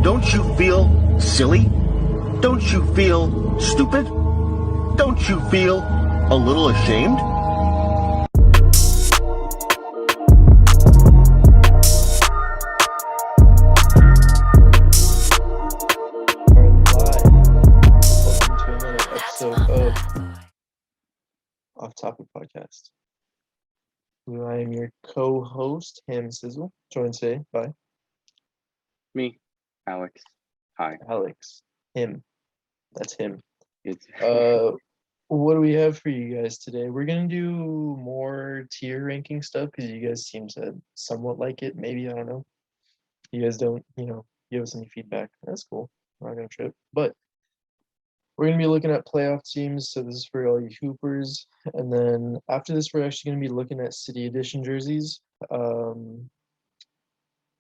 Don't you feel silly? Don't you feel stupid? Don't you feel a little ashamed? Are live. Welcome to another episode of Off Topic Podcast. I am your co-host, Hamza, joined today by Me, Alex. Hi. Alex. Him. That's him. It's What do we have for you guys today? We're gonna do more tier ranking stuff because you guys seem to somewhat like it. Maybe, I don't know. You guys don't, give us any feedback. That's cool. We're not gonna trip. But we're going to be looking at playoff teams, so this is for all you hoopers. And then after this, we're actually going to be looking at City Edition jerseys.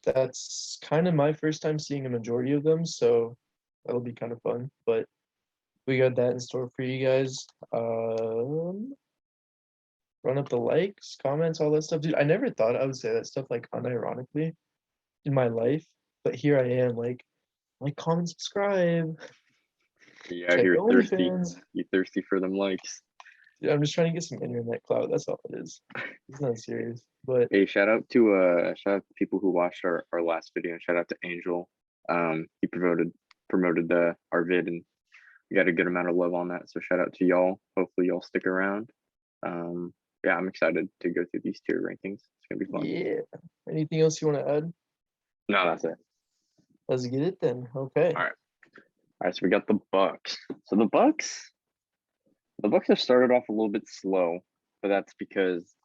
That's kind of my first time seeing a majority of them, so that'll be kind of fun. But we got that in store for you guys. Run up the likes, comments, all that stuff. Dude, I never thought I would say that stuff like unironically in my life, but here I am, like comment, subscribe. yeah, Check you're the thirsty. OnlyFans. You're thirsty for them likes. Dude, I'm just trying to get some internet clout. That's all it is. It's not serious. But Hey, shout out to people who watched our last video. Shout out to Angel. He promoted our vid, and we got a good amount of love on that. So shout out to y'all. Hopefully y'all stick around. Yeah, I'm excited to go through these tier rankings. It's gonna be fun. yeah. Anything else you want to add? No, that's it. Let's get it then. Okay. All right, so we got the Bucks. So the Bucks have started off a little bit slow, but that's because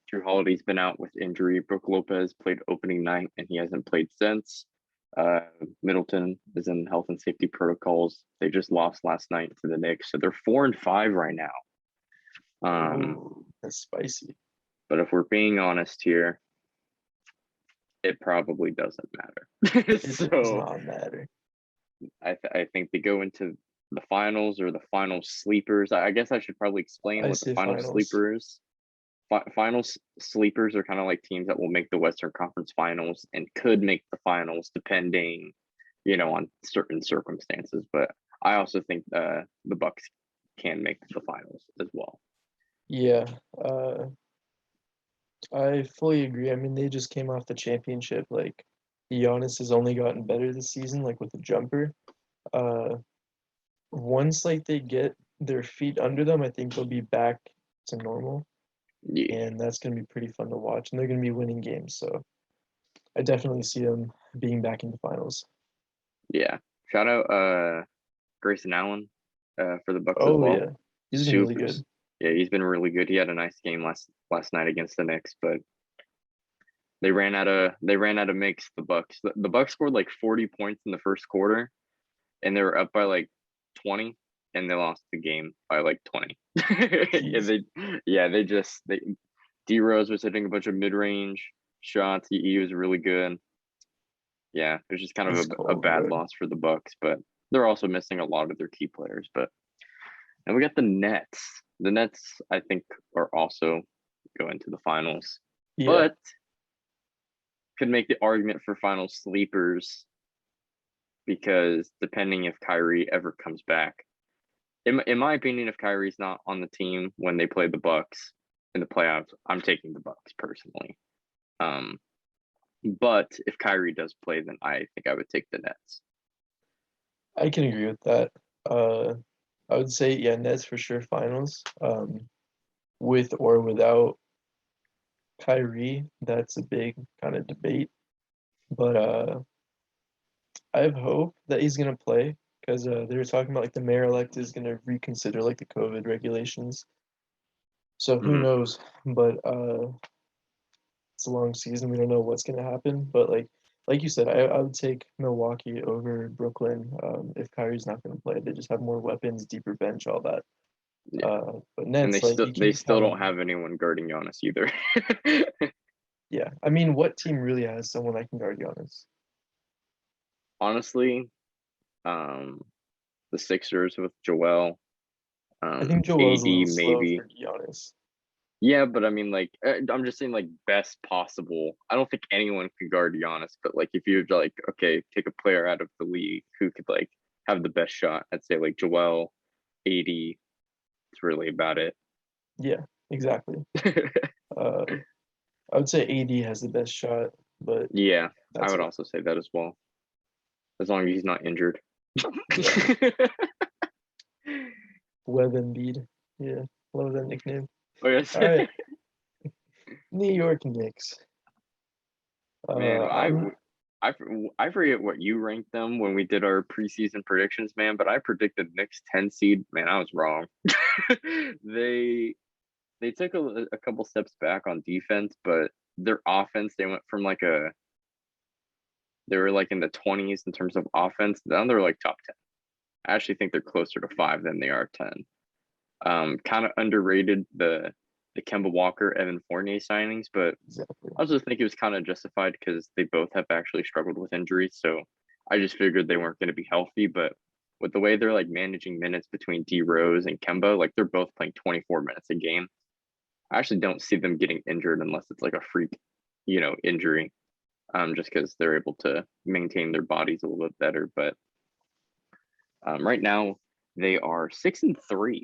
Drew Holiday's been out with injury. Brook Lopez played opening night, and he hasn't played since. Middleton is in health and safety protocols. They just lost last night to the Knicks, so they're 4-5 right now. Ooh, that's spicy. But if we're being honest here, it probably doesn't matter. It does not matter. I think they go into the finals or the final sleepers. I guess I should probably explain what the final sleeper is. Finals sleepers are kind of like teams that will make the Western Conference Finals and could make the finals depending, on certain circumstances. But I also think the Bucks can make the finals as well. Yeah. I fully agree. I mean, they just came off the championship. Like, Giannis has only gotten better this season, like with the jumper. Once they get their feet under them, I think they'll be back to normal. Yeah. And that's going to be pretty fun to watch. And they're going to be winning games. So I definitely see them being back in the finals. Yeah. Shout out Grayson Allen for the Bucks as Oh, well. yeah. He's been really good. Yeah, he's been really good. He had a nice game last night against the Knicks, but they ran out of mix. The Bucks. The Bucks scored like 40 points in the first quarter, and they were up by like 20, and they lost the game by like 20. D Rose was hitting a bunch of mid range shots. He was really good. Yeah, it was just kind of a bad loss for the Bucks, but they're also missing a lot of their key players. But and we got the Nets. The Nets, I think, are also going to the finals, but could make the argument for final sleepers because depending if Kyrie ever comes back. In my opinion, if Kyrie's not on the team when they play the Bucks in the playoffs, I'm taking the Bucks personally. But if Kyrie does play, then I think I would take the Nets. I can agree with that. I would say, yeah, Nets for sure finals. With or without Kyrie, that's a big kind of debate. But I have hope that he's gonna play because they were talking about the mayor-elect is gonna reconsider the COVID regulations. So who knows? But it's a long season. We don't know what's gonna happen. But like you said, I would take Milwaukee over Brooklyn if Kyrie's not gonna play. They just have more weapons, deeper bench, all that. Yeah. But Nets, and they still don't have anyone guarding Giannis either. Yeah, I mean, what team really has someone that can guard Giannis? Honestly, the Sixers with Joel. I think Joel's a little AD slow maybe. for Giannis. Yeah, but I mean, like, I'm just saying, like, best possible. I don't think anyone could guard Giannis, but like, if you're like, okay, take a player out of the league who could like have the best shot, I'd say like Joel, 80. It's really about it. Yeah, exactly. Uh, I would say AD has the best shot, but Yeah, I that's would it. also say that as well, as long as he's not injured. Yeah, Web Embiid. Yeah, love that nickname. Oh yes. All right, New York Knicks. Man, I'm I forget what you ranked them when we did our preseason predictions, man. But I predicted Knicks 10 seed. Man, I was wrong. they they took a couple steps back on defense, but their offense, they went from they were like in the 20s in terms of offense. Now they're like top 10. I actually think they're closer to 5 than they are 10. Kind of underrated the Kemba Walker, Evan Fournier signings, but exactly. I also think it was kind of justified because they both have actually struggled with injuries. So I just figured they weren't going to be healthy. But with the way they're like managing minutes between D Rose and Kemba, like they're both playing 24 minutes a game. I actually don't see them getting injured unless it's like a freak, injury. Just because they're able to maintain their bodies a little bit better. But right now they are 6-3,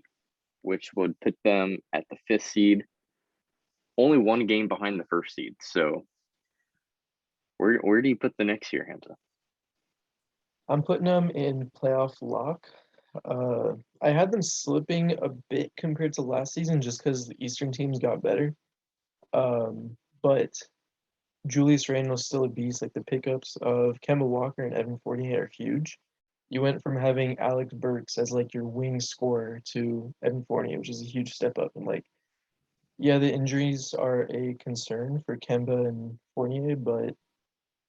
which would put them at the 5th seed, only one game behind the 1st seed. So where do you put the Knicks here, Hamza? I'm putting them in playoff lock. I had them slipping a bit compared to last season just because the Eastern teams got better. But Julius Randle's still a beast. Like the pickups of Kemba Walker and Evan Fournier are huge. You went from having Alex Burks as like your wing scorer to Evan Fournier, which is a huge step up. And like, yeah, the injuries are a concern for Kemba and Fournier, but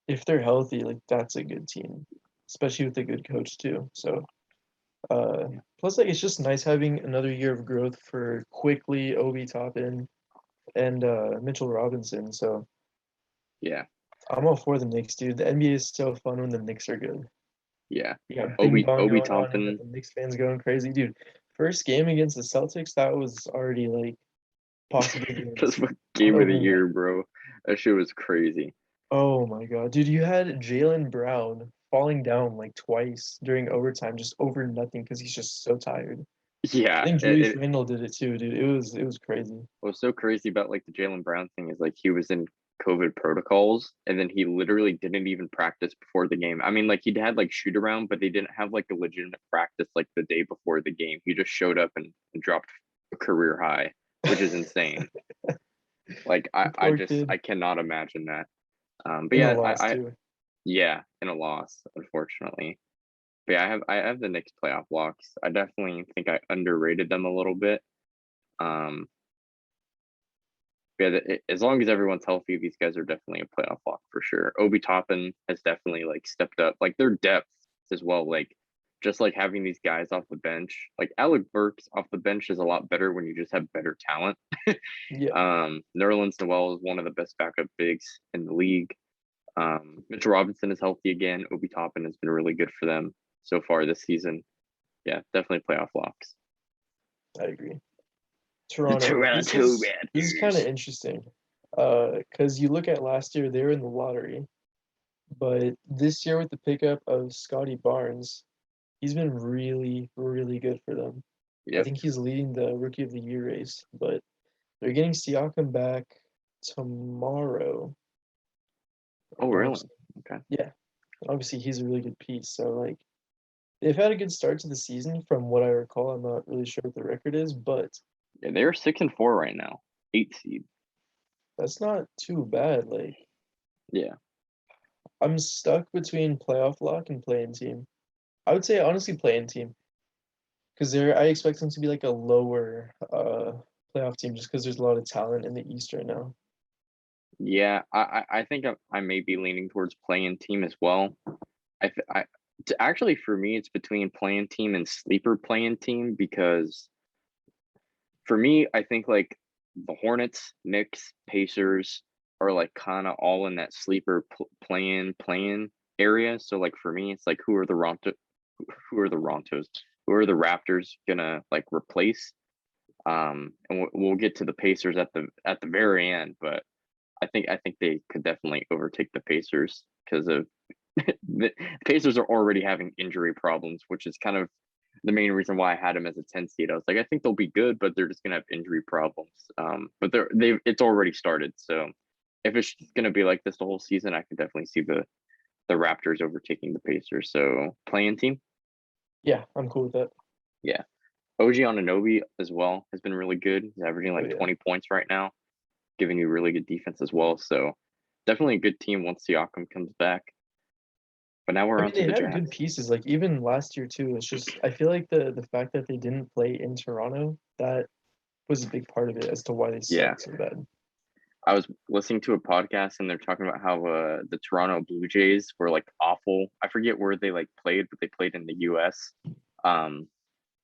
if they're healthy, like that's a good team, especially with a good coach too. So plus like it's just nice having another year of growth for Quickly, Obi Toppin, and Mitchell Robinson. So Yeah, I'm all for the Knicks, dude. The NBA is so fun when the Knicks are good. yeah. You got ping pong Obi going on, you got Toppin, the Knicks fans going crazy, dude. First game against the Celtics, that was already like possibly the that's what MVP. game of the Overnight. year, bro. That shit was crazy. Oh my God, dude, you had Jalen Brown falling down like twice during overtime, just over nothing because he's just so tired. I Yeah, think Julius Randle did it too, dude. It was crazy. what was so crazy about like the Jalen Brown thing is like he was in COVID protocols and then he literally didn't even practice before the game. I mean, like he'd had like shoot around, but they didn't have like a legitimate practice like the day before the game. He just showed up and dropped a career high, which is insane. Like The poor I kid cannot imagine that. But in a yeah, loss too. yeah, in a loss, unfortunately. But yeah, I have the Knicks playoff locks. I definitely think I underrated them a little bit. Um, but yeah, as long as everyone's healthy, these guys are definitely a playoff lock for sure. Obi Toppin has definitely like stepped up, like their depth as well. Like just like having these guys off the bench, like Alec Burks off the bench is a lot better when you just have better talent. Yeah, Nerlens Noel is one of the best backup bigs in the league. Mitchell Robinson is healthy again. Obi Toppin has been really good for them so far this season. Yeah, definitely playoff locks. I agree. The Toronto. This Toronto is this is kind Raptors. of interesting. Because you look at last year, they were in the lottery, but this year with the pickup of Scotty Barnes, he's been really, really good for them. I Yep. think he's leading the Rookie of the Year race, but they're getting Siakam back tomorrow. Oh, And really? obviously, Okay. yeah, obviously he's a really good piece. So like they've had a good start to the season from what I recall. I'm not really sure what the record is, but Yeah, they're 6-4 right now, 8th seed. that's not too bad. Like Yeah. I'm stuck between playoff lock and playing team. I would say honestly playing team because I expect them to be like a lower playoff team just because there's a lot of talent in the East right now. Yeah, I think I may be leaning towards playing team as well. Actually for me it's between playing team and sleeper playing team because for me I think like the Hornets, Knicks, Pacers are like kind of all in that sleeper playing area. So like for me it's like who are the Rontos, who are the Raptors gonna like replace? And we'll get to the Pacers at the very end, but I think they could definitely overtake the Pacers because of the Pacers are already having injury problems, which is kind of the main reason why I had them as a 10 seed. I was like, I think they'll be good, but they're just gonna have injury problems. But it's already started. So if it's gonna be like this the whole season, I can definitely see the Raptors overtaking the Pacers. So playing team, Yeah, I'm cool with that. yeah. OG Anunoby as well has been really good. He's averaging like 20 points right now, giving you really good defense as well. So definitely a good team once Siakam comes back. But now we're on to the they Jazz. had good pieces, like even last year too. It's just I feel like the fact that they didn't play in Toronto, that was a big part of it as to why they sucked so bad. I was listening to a podcast and they're talking about how the Toronto Blue Jays were like awful. I forget where they like played, but they played in the US.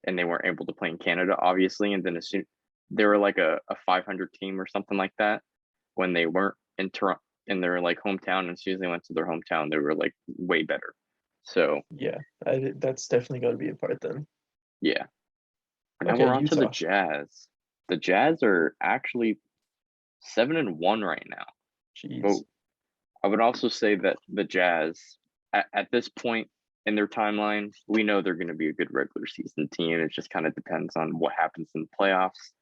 And they weren't able to play in Canada, obviously. And then as soon they were like a 500 team or something like that when they weren't in Toronto in their like hometown. And as soon as they went to their hometown, they were like way better. So yeah, that's definitely got to be a part then. Yeah. Now Okay, we're on to the Utah. Jazz. The Jazz are actually 7-1 right now. Jeez. But I would also say that the Jazz, at this point in their timeline, we know they're going to be a good regular season team. It just kind of depends on what happens in the playoffs.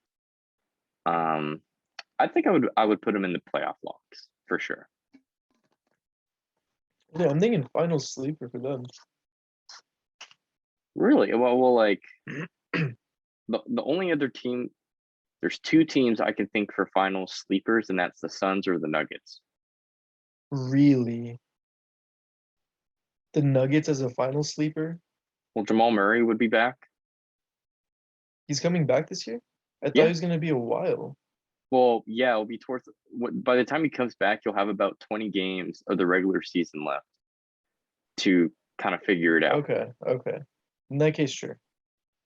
I think I would put them in the playoff locks for sure. Yeah, I'm thinking final sleeper for them. Really? Well, like the only other team, there's two teams I can think for final sleepers, and that's the Suns or the Nuggets. Really? The Nuggets as a final sleeper? Well, Jamal Murray would be back. He's coming back this year? I thought Yeah. he was going to be a while. Well, yeah, it'll be towards by the time he comes back, you'll have about 20 games of the regular season left to kind of figure it out. Okay. In that case, sure.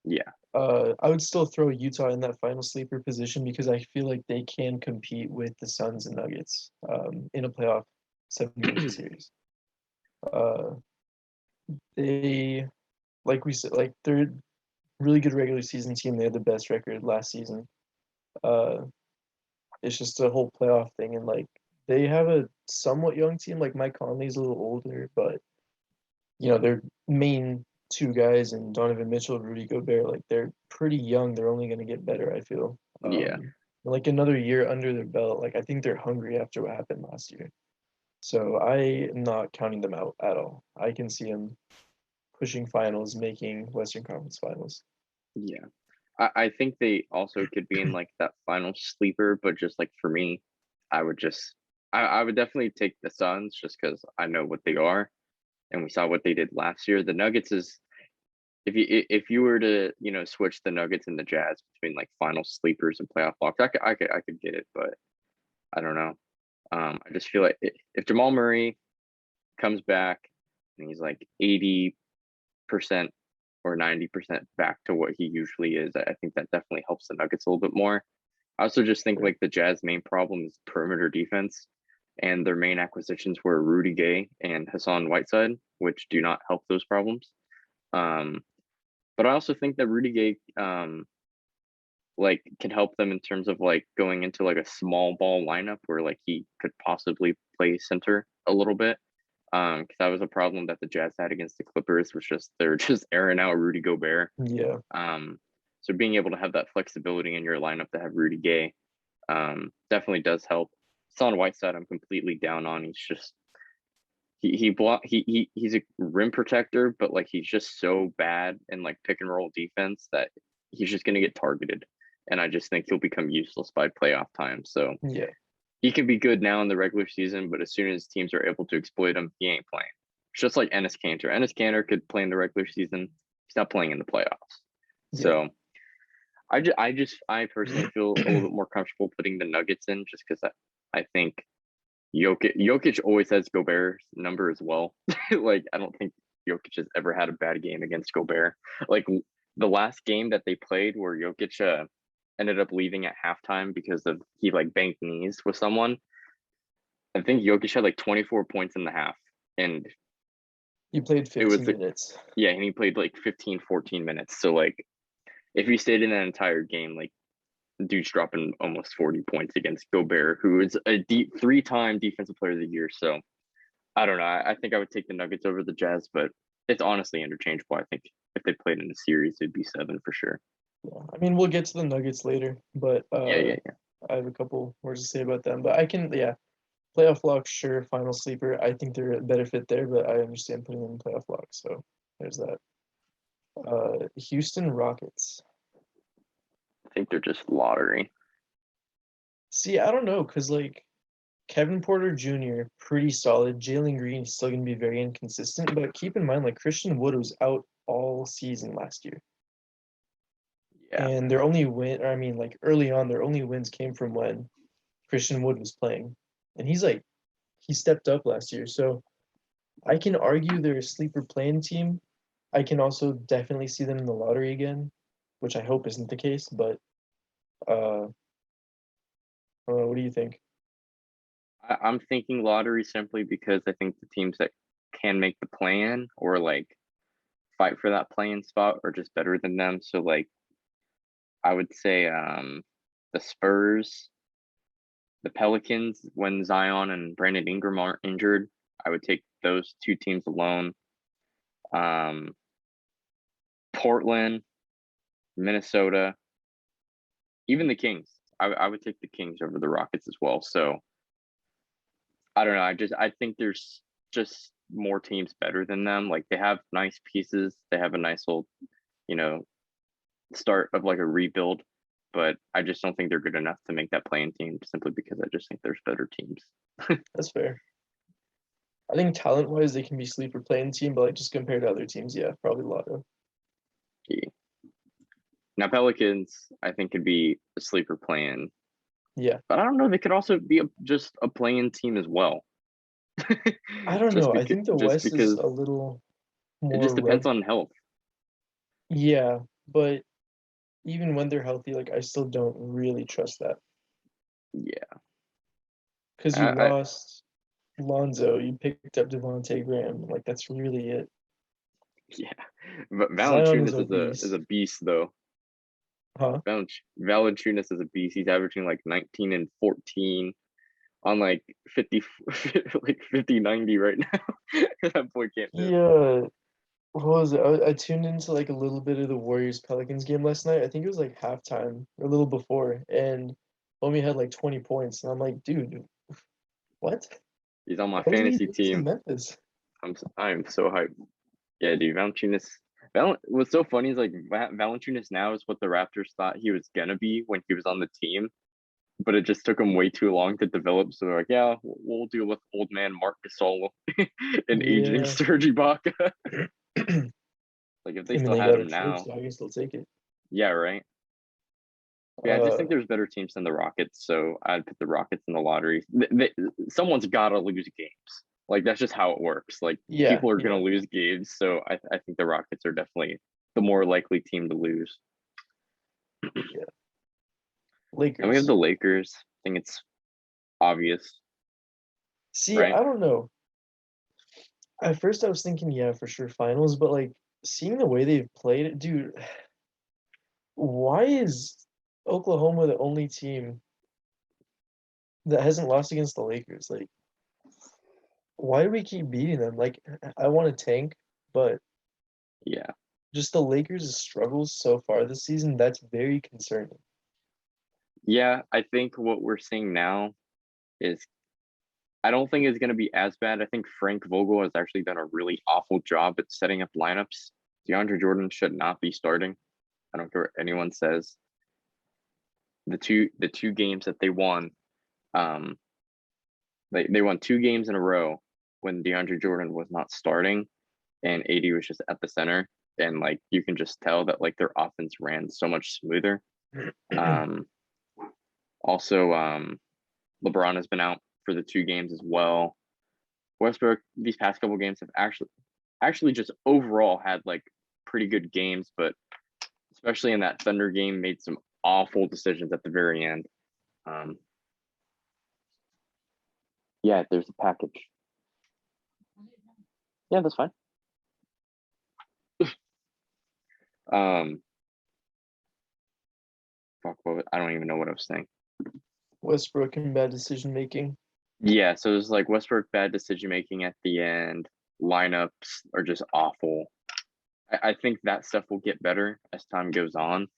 Yeah. I would still throw Utah in that final sleeper position because I feel like they can compete with the Suns and Nuggets in a playoff 7-game series. They, like we said, like they're a really good regular season team. They had the best record last season. It's just a whole playoff thing, and like they have a somewhat young team. Like Mike Conley's a little older, but their main two guys and Donovan Mitchell, Rudy Gobert, like they're pretty young. They're only going to get better, I feel. Yeah. Like another year under their belt. Like I think they're hungry after what happened last year. So I am not counting them out at all. I can see them pushing finals, making Western Conference Finals. Yeah. I think they also could be in like that final sleeper, but just like for me, I would definitely take the Suns just because I know what they are, and we saw what they did last year. The Nuggets is if you were to switch the Nuggets and the Jazz between like final sleepers and playoff locks, I could get it, but I don't know. I just feel like if Jamal Murray comes back and he's like 80% or 90% back to what he usually is, I think that definitely helps the Nuggets a little bit more. I also just think like the Jazz main problem is perimeter defense, and their main acquisitions were Rudy Gay and Hassan Whiteside, which do not help those problems. But I also think that Rudy Gay like can help them in terms of like going into like a small ball lineup where like he could possibly play center a little bit. Because that was a problem that the Jazz had against the Clippers, was just they're just airing out Rudy Gobert. Yeah. So being able to have that flexibility in your lineup to have Rudy Gay definitely does help. Hassan Whiteside, I'm completely down on. He's just he's a rim protector, but like he's just so bad in like pick and roll defense that he's just gonna get targeted. And I just think he'll become useless by playoff time. So yeah, he can be good now in the regular season, but as soon as teams are able to exploit him, he ain't playing. It's just like Enes Kanter. Enes Kanter could play in the regular season. He's not playing in the playoffs. Yeah. So I personally feel a little bit more comfortable putting the Nuggets in just because I think Jokic always has Gobert's number as well. Like I don't think Jokic has ever had a bad game against Gobert. Like the last game that they played where Jokic ended up leaving at halftime because of he like banked knees with someone. I think Jokic had like 24 points in the half, and he played 15 minutes. Yeah, and he played like 15, 14 minutes. So like if he stayed in that entire game, like dude's dropping almost 40 points against Gobert, who is a three-time defensive player of the year. So I don't know. I think I would take the Nuggets over the Jazz, but it's honestly interchangeable. I think if they played in a series, it'd be 7 for sure. Yeah, I mean, we'll get to the Nuggets later, but Yeah. I have a couple words to say about them. But I can, playoff lock, sure. Final sleeper, I think they're a better fit there, but I understand putting them in playoff lock. So there's that. Houston Rockets. I think they're just lottery. See, I don't know, because like Kevin Porter Jr., pretty solid. Jalen Green is still going to be very inconsistent, but keep in mind, like Christian Wood was out all season last year. Yeah. And their only win, or I mean, like early on, their only wins came from when Christian Wood was playing. And he stepped up last year. So I can argue they're a sleeper playing team. I can also definitely see them in the lottery again, which I hope isn't the case, but what do you think? I'm thinking lottery simply because I think the teams that can make the play-in or like fight for that play-in spot are just better than them. So like I would say the Spurs, the Pelicans, when Zion and Brandon Ingram aren't injured, I would take those two teams alone. Portland, Minnesota, even the Kings. I would take the Kings over the Rockets as well. So I don't know. I think there's just more teams better than them. Like they have nice pieces. They have a nice little, start of like a rebuild. But I just don't think they're good enough to make that playing team simply because I just think there's better teams. That's fair. I think talent-wise, they can be sleeper playing team, but like just compared to other teams, yeah, probably Lotto. Yeah. Now Pelicans, I think could be a sleeper playing. Yeah. But I don't know. They could also be just a playing team as well. I don't know. I think the West is a little more. It just depends on health. Yeah, but even when they're healthy, like I still don't really trust that. Yeah. Because you lost Lonzo, you picked up Devontae Graham. Like that's really it. Yeah. But Zion Valanciunas is a beast though. Huh? Valanciunas is a beast. He's averaging like 19 and 14 on like 50 like 50-90 right now. That boy can't miss. Yeah. What was it? I tuned into like a little bit of the Warriors Pelicans game last night. I think it was like halftime or a little before, and homie had like 20 points, and I'm like, dude, what? He's on my Why did he fantasy do this in team. Memphis? I'm so hyped. Yeah, dude, Valanciunas. What's so funny is like Valanciunas now is what the Raptors thought he was gonna be when he was on the team, but it just took him way too long to develop. So they're like, yeah, we'll deal with old man Mark Gasol and aging Serge Ibaka. Like if they I mean, still they had got a him trade, now, so I guess they'll take it. yeah, right. Yeah, I just think there's better teams than the Rockets, so I'd put the Rockets in the lottery. Someone's got to lose games. Like that's just how it works. Like people are gonna lose games, so I think the Rockets are definitely the more likely team to lose. Yeah. Lakers. And we have the Lakers. I think it's obvious. See, right? I don't know. At first, I was thinking, yeah, for sure, finals, but like seeing the way they've played it, dude. Why is Oklahoma the only team that hasn't lost against the Lakers? Like, why do we keep beating them? Like, I want to tank, but yeah, just the Lakers' struggles so far this season, that's very concerning. Yeah, I think what we're seeing now is I don't think it's going to be as bad. I think Frank Vogel has actually done a really awful job at setting up lineups. DeAndre Jordan should not be starting. I don't care what anyone says. The two games that they won, they won 2 games in a row when DeAndre Jordan was not starting and AD was just at the center. And like you can just tell that like their offense ran so much smoother. Also, LeBron has been out for the 2 games as well. Westbrook these past couple games have actually just overall had like pretty good games, but especially in that Thunder game, made some awful decisions at the very end. Yeah, there's a package. Yeah, that's fine. Fuck, I don't even know what I was saying. Westbrook and bad decision making. Yeah, so it's like Westbrook bad decision making at the end. Lineups are just awful. I think that stuff will get better as time goes on.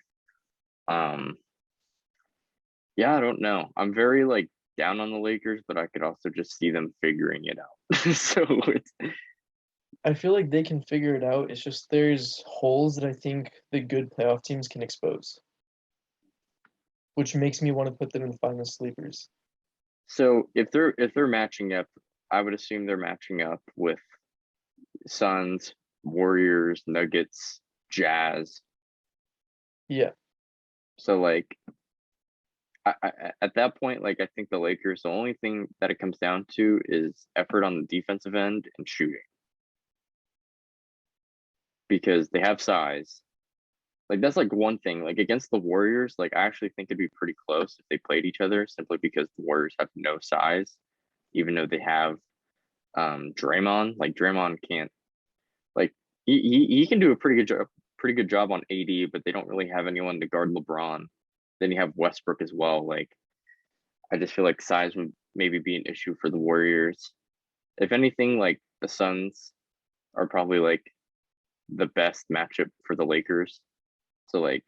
Yeah, I don't know. I'm very like down on the Lakers, but I could also just see them figuring it out. So it's I feel like they can figure it out. It's just there's holes that I think the good playoff teams can expose, which makes me want to put them in final sleepers. so if they're matching up, I would assume they're matching up with Suns, Warriors, Nuggets, Jazz. Yeah. So like at that point, like I think the Lakers, the only thing that it comes down to is effort on the defensive end and shooting. Because they have size. Like that's like one thing. Like against the Warriors, like I actually think it'd be pretty close if they played each other simply because the Warriors have no size, even though they have Draymond. Like Draymond can't like he can do a pretty good job on AD, but they don't really have anyone to guard LeBron. Then you have Westbrook as well. Like I just feel like size would maybe be an issue for the Warriors. If anything, like the Suns are probably like the best matchup for the Lakers. So like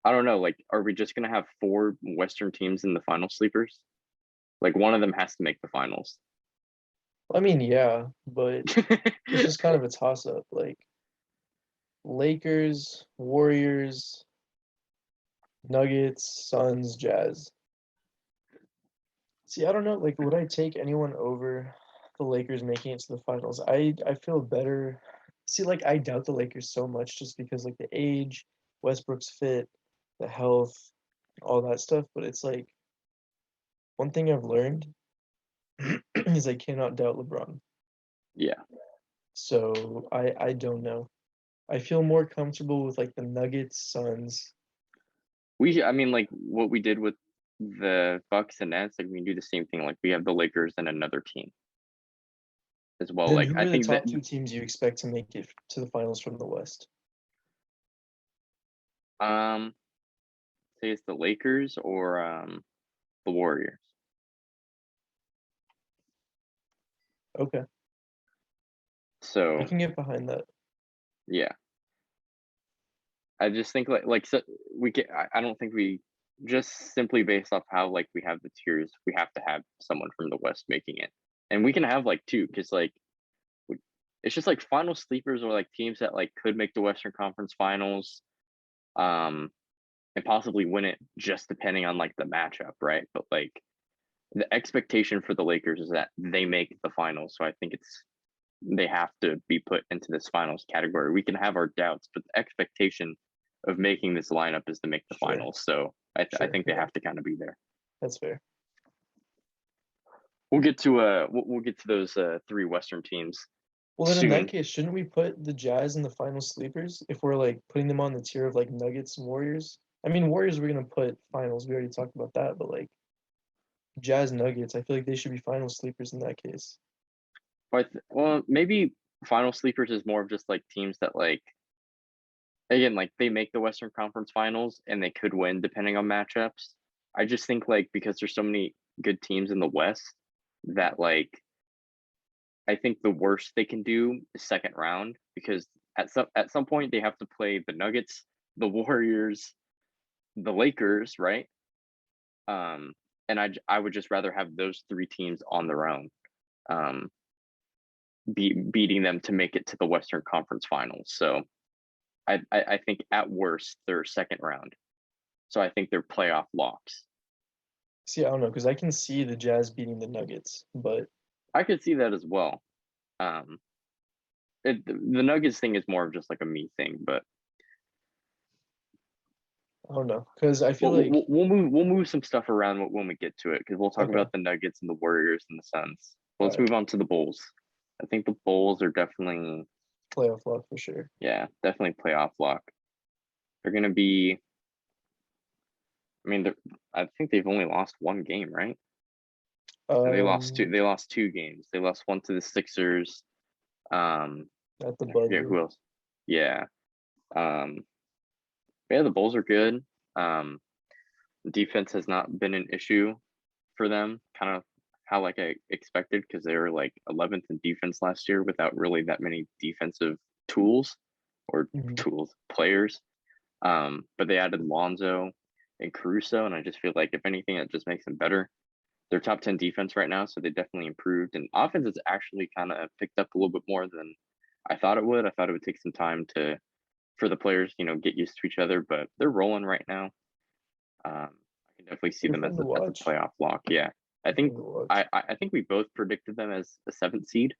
I don't know, like are we just gonna have four Western teams in the final sleepers? Like one of them has to make the finals. I mean, yeah, but it's just kind of a toss up. Like Lakers, Warriors, Nuggets, Suns, Jazz. See, I don't know. Like, would I take anyone over the Lakers making it to the finals? I feel better. See, like, I doubt the Lakers so much just because like the age, Westbrook's fit, the health, all that stuff. But it's like one thing I've learned is I cannot doubt LeBron. Yeah. So I don't know. I feel more comfortable with like the Nuggets, Suns. I mean like what we did with the Bucks and Nets, like we can do the same thing. Like we have the Lakers and another team as well. Then Like who I are the think that top two teams you expect to make it to the finals from the West? um say it's the Lakers or the Warriors. Okay, So I can get behind that. yeah. I just think like so we get I don't think we just simply based off how like we have the tiers, we have to have someone from the West making it. And we can have like two, because like it's just like final sleepers or like teams that like could make the Western Conference Finals, and possibly win it just depending on like the matchup, right? But like the expectation for the Lakers is that they make the finals. So I think they have to be put into this finals category. We can have our doubts, but the expectation of making this lineup is to make the Sure. finals. So I Sure, think they yeah. have to kind of be there. That's fair. We'll get to those three Western teams. Well, then in soon. that case, shouldn't we put the Jazz in the final sleepers if we're like putting them on the tier of like Nuggets and Warriors? I mean, Warriors we're gonna put finals. We already talked about that, but like Jazz Nuggets, I feel like they should be final sleepers in that case. But well, maybe final sleepers is more of just like teams that like again like they make the Western Conference Finals and they could win depending on matchups. I just think like because there's so many good teams in the West that like I think the worst they can do is second round, because at some point they have to play the Nuggets, the Warriors, the Lakers, right? Um, and I would just rather have those three teams on their own, um, beating them to make it to the Western Conference Finals. So I think at worst they're second round. So I think they're playoff locks. See, I don't know, because I can see the Jazz beating the Nuggets, but I could see that as well. The Nuggets thing is more of just like a me thing, but I don't know. Because I feel like we'll move some stuff around when we get to it, because we'll talk Okay. about the Nuggets and the Warriors and the Suns. Well, let's Alright. move on to the Bulls. I think the Bulls are definitely playoff lock for sure. yeah, definitely playoff lock. They're gonna be. I mean, I think they've only lost one game, right? They lost two. They lost two games. They lost one to the Sixers. At the I forget buzzer. who else. Yeah. Yeah, the Bulls are good. Defense has not been an issue for them, kind of how like I expected, because they were like 11th in defense last year without really that many defensive tools or players. But they added Lonzo and Caruso, and I just feel like if anything, it just makes them better. They're top 10 defense right now, so they definitely improved. And offense has actually kind of picked up a little bit more than I thought it would. I thought it would take some time for the players, get used to each other, but they're rolling right now. I can definitely see them as a playoff lock. Yeah, I think I think we both predicted them as a 7th seed,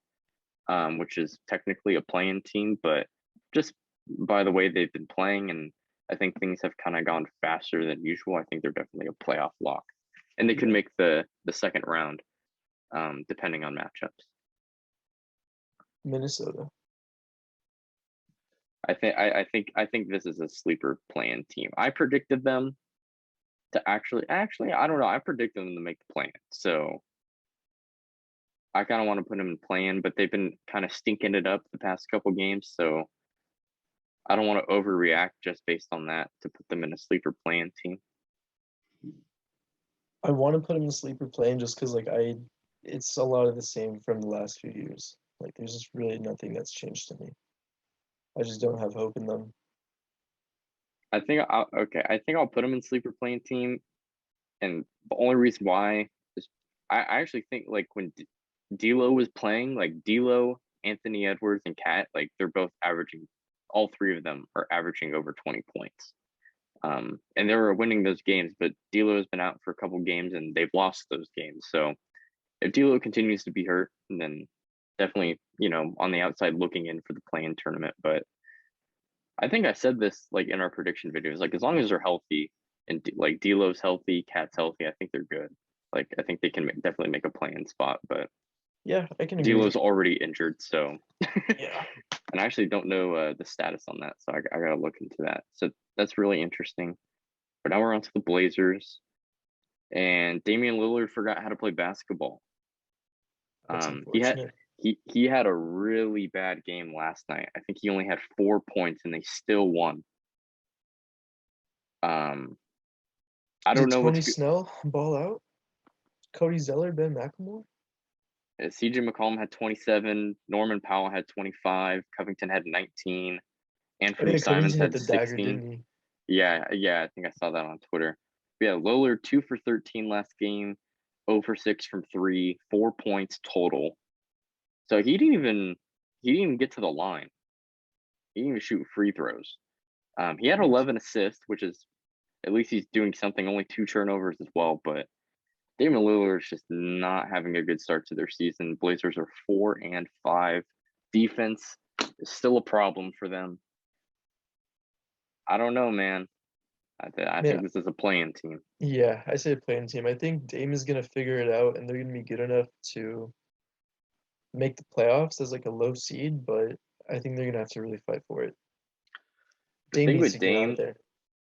which is technically a play-in team, but just by the way they've been playing, and I think things have kind of gone faster than usual. I think they're definitely a playoff lock, and they could make the second round, depending on matchups. Minnesota. I think this is a sleeper play-in team. I predicted them to actually I don't know. I predicted them to make the play-in, so I kind of want to put them in play-in, but they've been kind of stinking it up the past couple games, so I don't want to overreact just based on that to put them in a sleeper play-in team. I want to put them in sleeper play-in just because it's a lot of the same from the last few years. Like there's just really nothing that's changed to me. I just don't have hope in them. I think I'll put them in sleeper play-in team, and the only reason why is I actually think like when D'Lo was playing, like D'Lo, Anthony Edwards, and Cat, like they're both averaging, all three of them are averaging over 20 points. And they were winning those games, but D'Lo has been out for a couple games and they've lost those games. So if D'Lo continues to be hurt, then definitely, on the outside looking in for the play-in tournament. But I think I said this like in our prediction videos, like as long as they're healthy and like D'Lo's healthy, Cat's healthy, I think they're good. Like I think they can definitely make a play-in spot, but yeah, I can agree. D'Lo's already injured, so yeah. And I actually don't know the status on that, so I gotta look into that. So that's really interesting. But now we're on to the Blazers, and Damian Lillard forgot how to play basketball. He had a really bad game last night. I think he only had 4 points, and they still won. I don't know. Tony Snell ball out? Cody Zeller, Ben McLemore? CJ McCollum had 27. Norman Powell had 25. Covington had 19. Anthony Simons had 16. Yeah, I think I saw that on Twitter. Yeah, Lillard 2 for 13 last game, 0 for 6 from 3, 4 points total. So he didn't even get to the line. He didn't even shoot free throws. He had 11 assists, which is at least he's doing something. Only 2 turnovers as well, but Damian Lillard is just not having a good start to their season. Blazers are 4-5. Defense is still a problem for them. I don't know, man. I think this is a play-in team. Yeah, I say a play-in team. I think Dame is going to figure it out, and they're going to be good enough to make the playoffs as like a low seed, but I think they're going to have to really fight for it. The thing with Dame,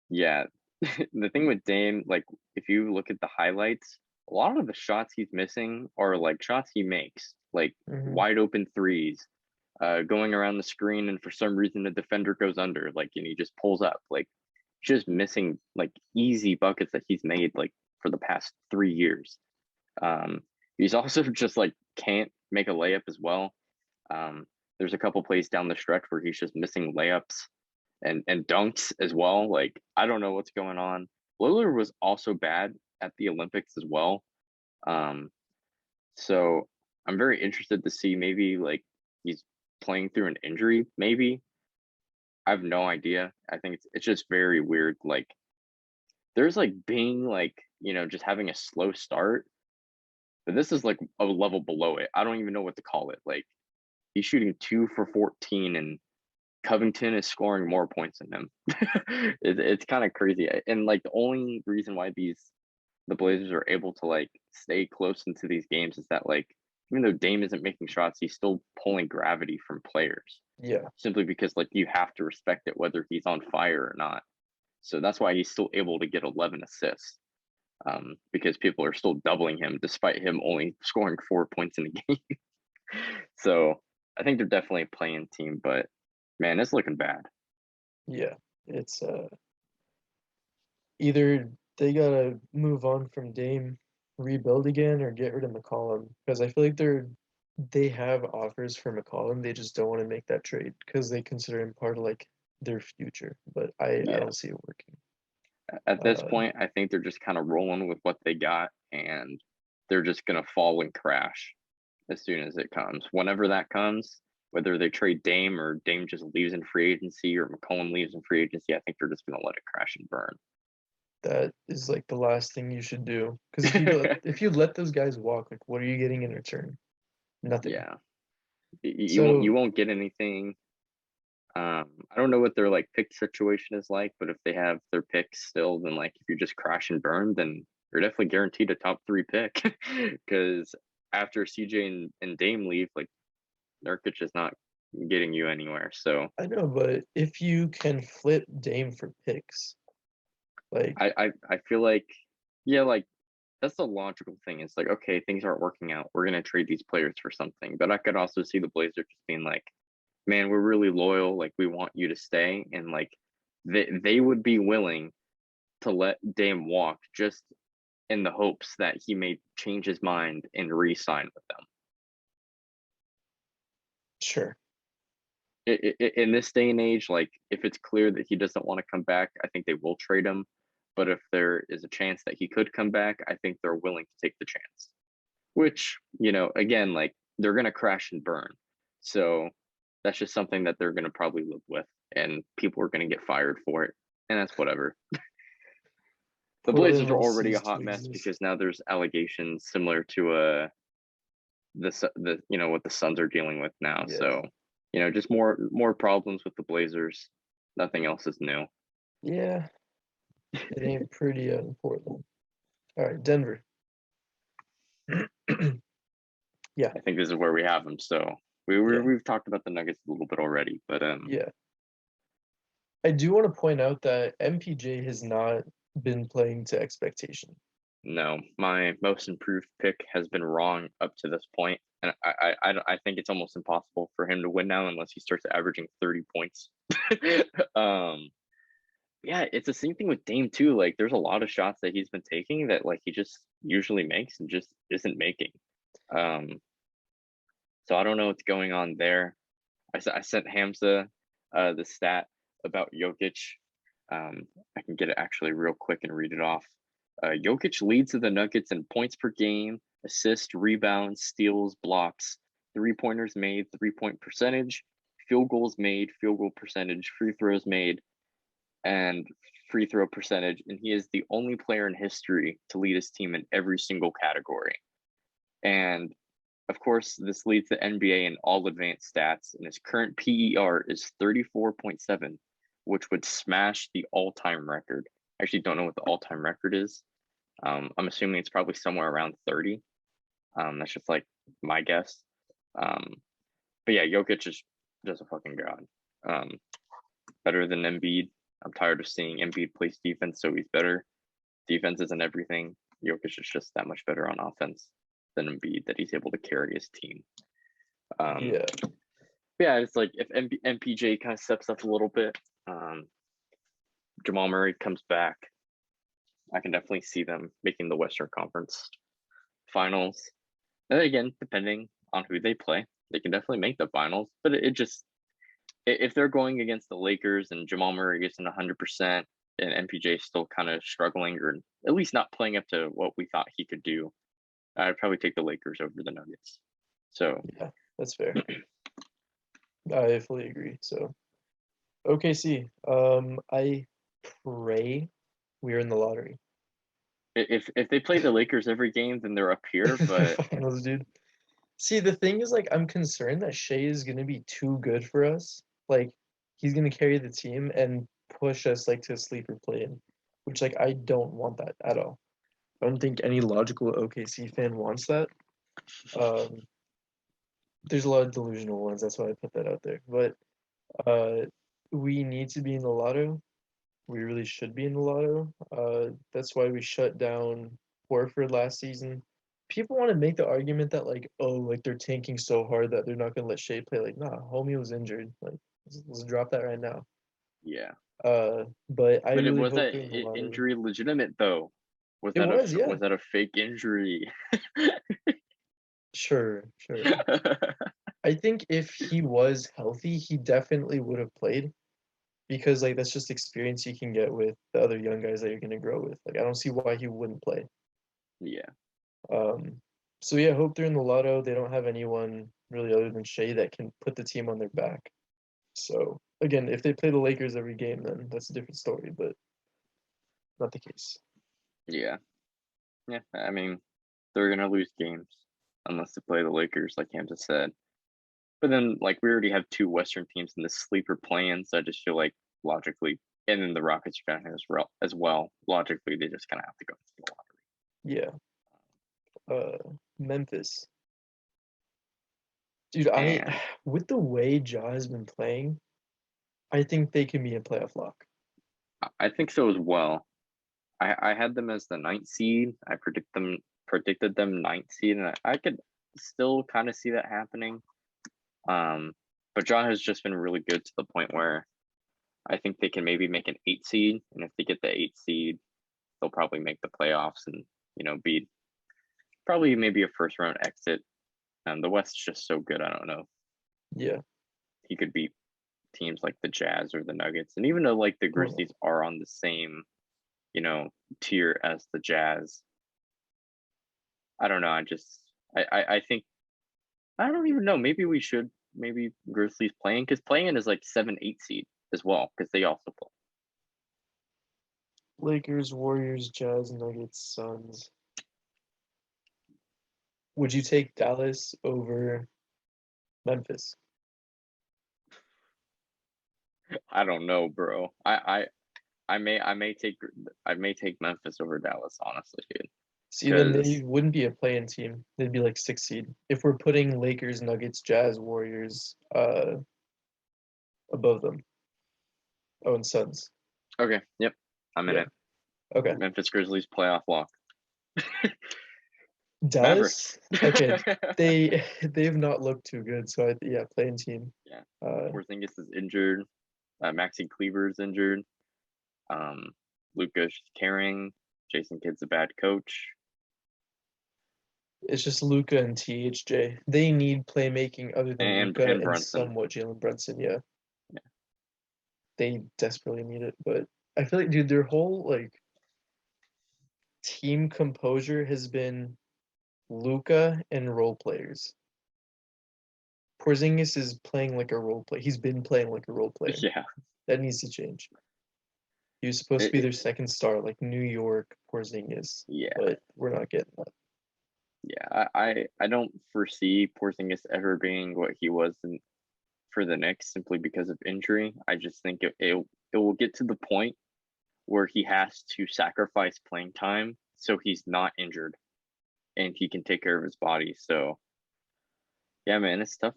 yeah, the thing with Dame, like if you look at the highlights, a lot of the shots he's missing are like shots he makes, like wide open threes, going around the screen, and for some reason the defender goes under, like, and he just pulls up, like just missing like easy buckets that he's made like for the past 3 years. He's also just like can't make a layup as well. There's a couple plays down the stretch where he's just missing layups and dunks as well. Like I don't know what's going on. Lillard was also bad at the Olympics as well. So I'm very interested to see maybe like he's playing through an injury, maybe. I have no idea. I think it's just very weird. Like there's like being like, just having a slow start, but this is like a level below it. I don't even know what to call it. Like he's shooting 2 for 14 and Covington is scoring more points than him. It's kind of crazy. And like the only reason why the Blazers are able to like stay close into these games is that like even though Dame isn't making shots, he's still pulling gravity from players. Yeah. Simply because like you have to respect it whether he's on fire or not. So that's why he's still able to get 11 assists. Because people are still doubling him despite him only scoring 4 points in a game. So I think they're definitely a play-in team, but man, it's looking bad. Yeah, it's either they gotta move on from Dame, rebuild again, or get rid of McCollum because I feel like they have offers for McCollum. They just don't want to make that trade because they consider him part of like their future. But I Yeah. don't see it working. At this point, I think they're just kind of rolling with what they got, and they're just gonna fall and crash as soon as it comes. Whenever that comes, whether they trade Dame or Dame just leaves in free agency or McCollum leaves in free agency, I think they're just gonna let it crash and burn. That is like the last thing you should do because if you let those guys walk, like what are you getting in return? Nothing. Yeah, you So won't get anything. I don't know what their like pick situation is like, but if they have their picks still, then like if you just crash and burn, then you're definitely guaranteed a top 3 pick. Because after CJ and Dame leave, like Nurkic is not getting you anywhere. So I know, but if you can flip Dame for picks, like I feel like, yeah, like that's the logical thing. It's like, okay, things aren't working out. We're gonna trade these players for something. But I could also see the Blazers just being like, man, we're really loyal. Like we want you to stay, and like they would be willing to let Dame walk just in the hopes that he may change his mind and re-sign with them. sure. In this day and age, like if it's clear that he doesn't want to come back, I think they will trade him. But if there is a chance that he could come back, I think they're willing to take the chance. Which, again, like they're gonna crash and burn. So that's just something that they're gonna probably live with, and people are gonna get fired for it, and that's whatever. The Blazers Portland are will already a cease to hot mess exist. because now there's allegations similar to the what the Suns are dealing with now. Yeah. So just more problems with the Blazers. Nothing else is new. Yeah. It ain't pretty in Portland. All right, Denver. Yeah. I think this is where we have them. So we've talked about the Nuggets a little bit already, but Yeah. I do want to point out that MPJ has not been playing to expectation. no, my most improved pick has been wrong up to this point, and I think it's almost impossible for him to win now unless he starts averaging 30 points. Yeah, it's the same thing with Dame too. Like, there's a lot of shots that he's been taking that like he just usually makes and just isn't making. Um, so I don't know what's going on there. I sent Hamza the stat about Jokic. I can get it actually real quick and read it off. Jokic leads the Nuggets in points per game, assists, rebounds, steals, blocks, 3-pointers made, 3-point percentage, field goals made, field goal percentage, free throws made, and free throw percentage. And he is the only player in history to lead his team in every single category. And of course, this leads the NBA in all advanced stats, and his current PER is 34.7, which would smash the all-time record. I actually don't know what the all-time record is. I'm assuming it's probably somewhere around 30. That's just like my guess. But yeah, Jokic is just a fucking god. Better than Embiid. I'm tired of seeing Embiid plays defense, so he's better. Defense isn't everything. Jokic is just that much better on offense than Embiid, that he's able to carry his team. Yeah, it's like if MPJ kind of steps up a little bit, Jamal Murray comes back, I can definitely see them making the Western Conference Finals. And again, depending on who they play, they can definitely make the finals. But it just, if they're going against the Lakers and Jamal Murray isn't 100% and MPJ is still kind of struggling or at least not playing up to what we thought he could do, I'd probably take the Lakers over the Nuggets. So yeah, that's fair. I fully agree. So OKC, I pray we're in the lottery. if they play the Lakers every game, then they're up here. But finals, dude. See, the thing is, like, I'm concerned that Shea is gonna be too good for us. Like, he's gonna carry the team and push us like to a sleeper play-in, which like I don't want that at all. I don't think any logical OKC fan wants that. There's a lot of delusional ones. That's why I put that out there. But we need to be in the lotto. We really should be in the lotto. That's why we shut down Horford last season. People want to make the argument that like, oh, like they're tanking so hard that they're not gonna let Shea play. Like, nah, homie was injured. Like, let's drop that right now. yeah, But I But it really was hope that they're in the lotto. injury legitimate though? Was It that a was, yeah. was that a fake injury? Sure. I think if he was healthy, he definitely would have played because like that's just experience you can get with the other young guys that you're gonna grow with. Like I don't see why he wouldn't play. Yeah. So yeah, hope they're in the lotto. They don't have anyone really other than Shea that can put the team on their back. So again, if they play the Lakers every game, then that's a different story, but not the case. Yeah. Yeah. I mean, they're gonna lose games unless they play the Lakers, like Hamza said. But then, like, we already have two Western teams in the sleeper plan, so I just feel like logically, and then the Rockets are kind of as well. Logically, they just kind of have to go into the lottery. Yeah. Memphis. Dude, And with the way Ja has been playing, I think they can be a playoff lock. I think so as well. I had them as the ninth seed. I predicted them ninth seed, and I could still kind of see that happening. But John has just been really good to the point where I think they can maybe make an 8 seed, and if they get the 8 seed, they'll probably make the playoffs and be probably maybe a first round exit. The West's just so good. I don't know. Yeah. He could beat teams like the Jazz or the Nuggets, and even though like the Oh, Grizzlies are on the same tier as the Jazz, I don't know. I think I don't even know. Maybe Grizzlies playing because playing is like 7-8 seed as well because they also play. Lakers, Warriors, Jazz, Nuggets, Suns. Would you take Dallas over Memphis? I don't know, bro. I may take Memphis over Dallas, honestly, dude. See, then Because they wouldn't be a play-in team. They'd be like 6th seed. If we're putting Lakers, Nuggets, Jazz, Warriors, above them. Oh, and Suns. okay, yep, I'm in Yeah. it. Okay. Memphis Grizzlies playoff lock. Dallas. Mavericks. Okay. They've not looked too good. So yeah, play-in team. Yeah, Uh, Porzingis is injured. Maxi Kleber's injured. Luka's carrying. Jason Kidd's a bad coach. it's just Luca and THJ. They need playmaking other than And Luca and Brunson. somewhat Jalen Brunson. Yeah. Yeah. They desperately need it, but I feel like, dude, their whole like team composure has been Luca and role players. Porzingis is playing like a role player. He's been playing like a role player. Yeah. That needs to change. He was supposed to be It- their second star, like New York Porzingis, yeah. but we're not getting that. Yeah. I don't foresee Porzingis ever being what he was for the Knicks simply because of injury. I just think it will get to the point where he has to sacrifice playing time so he's not injured and he can take care of his body. So yeah, man, it's tough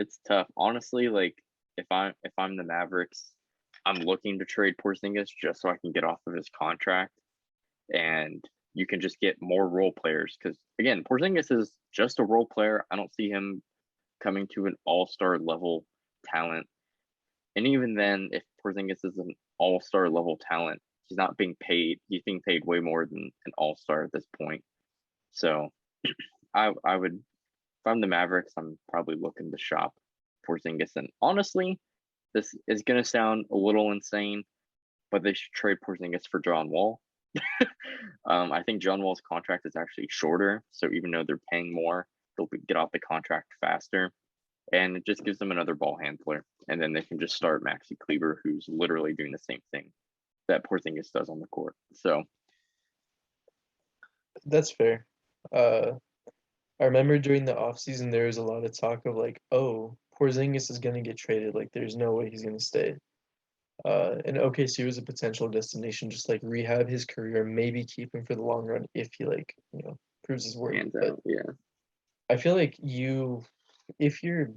it's tough. Honestly, like if I'm the Mavericks, I'm looking to trade Porzingis just so I can get off of his contract and you can just get more role players because again, Porzingis is just a role player. I don't see him coming to an all-star level talent. And even then, if Porzingis is an all-star level talent, he's not being paid. He's being paid way more than an all-star at this point. So I would, if I'm the Mavericks, I'm probably looking to shop Porzingis. And honestly, this is gonna sound a little insane, but they should trade Porzingis for John Wall. I think John Wall's contract is actually shorter, so even though they're paying more, they'll get off the contract faster, and it just gives them another ball handler, and then they can just start Maxi Kleber, who's literally doing the same thing that Porzingis does on the court. So That's fair. I remember during the offseason there was a lot of talk of like, oh, Porzingis is gonna get traded. Like, there's no way he's gonna stay. And OKC was a potential destination, just like rehab his career, maybe keep him for the long run if he proves his worth. hands But out, yeah. I feel like if you're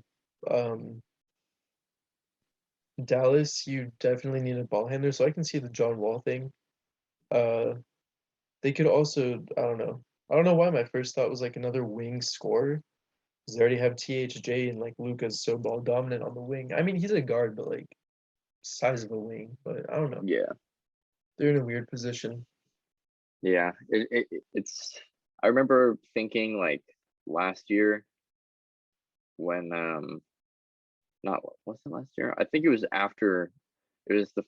Dallas, you definitely need a ball handler. So I can see the John Wall thing. They could also, I don't know why my first thought was like another wing scorer. Because they already have THJ and like Luca's so ball dominant on the wing. I mean, he's a guard, but like size of a wing, but I don't know. Yeah. They're in a weird position. Yeah. It's. I remember thinking like last year when not was it last year? I think it was after it was the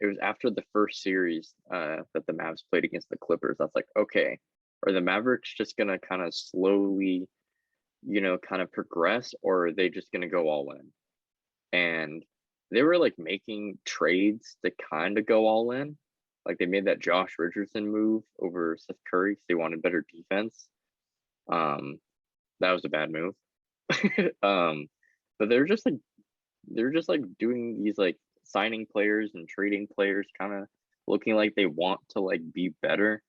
it was after the first series that the Mavs played against the Clippers. I was like, okay, are the Mavericks just gonna kind of slowly, kind of progress, or are they just gonna go all in? And they were like making trades to kind of go all in. Like they made that Josh Richardson move over Seth Curry because they wanted better defense. Um, that was a bad move. But they're just like doing these like signing players and trading players, kind of looking like they want to like be better.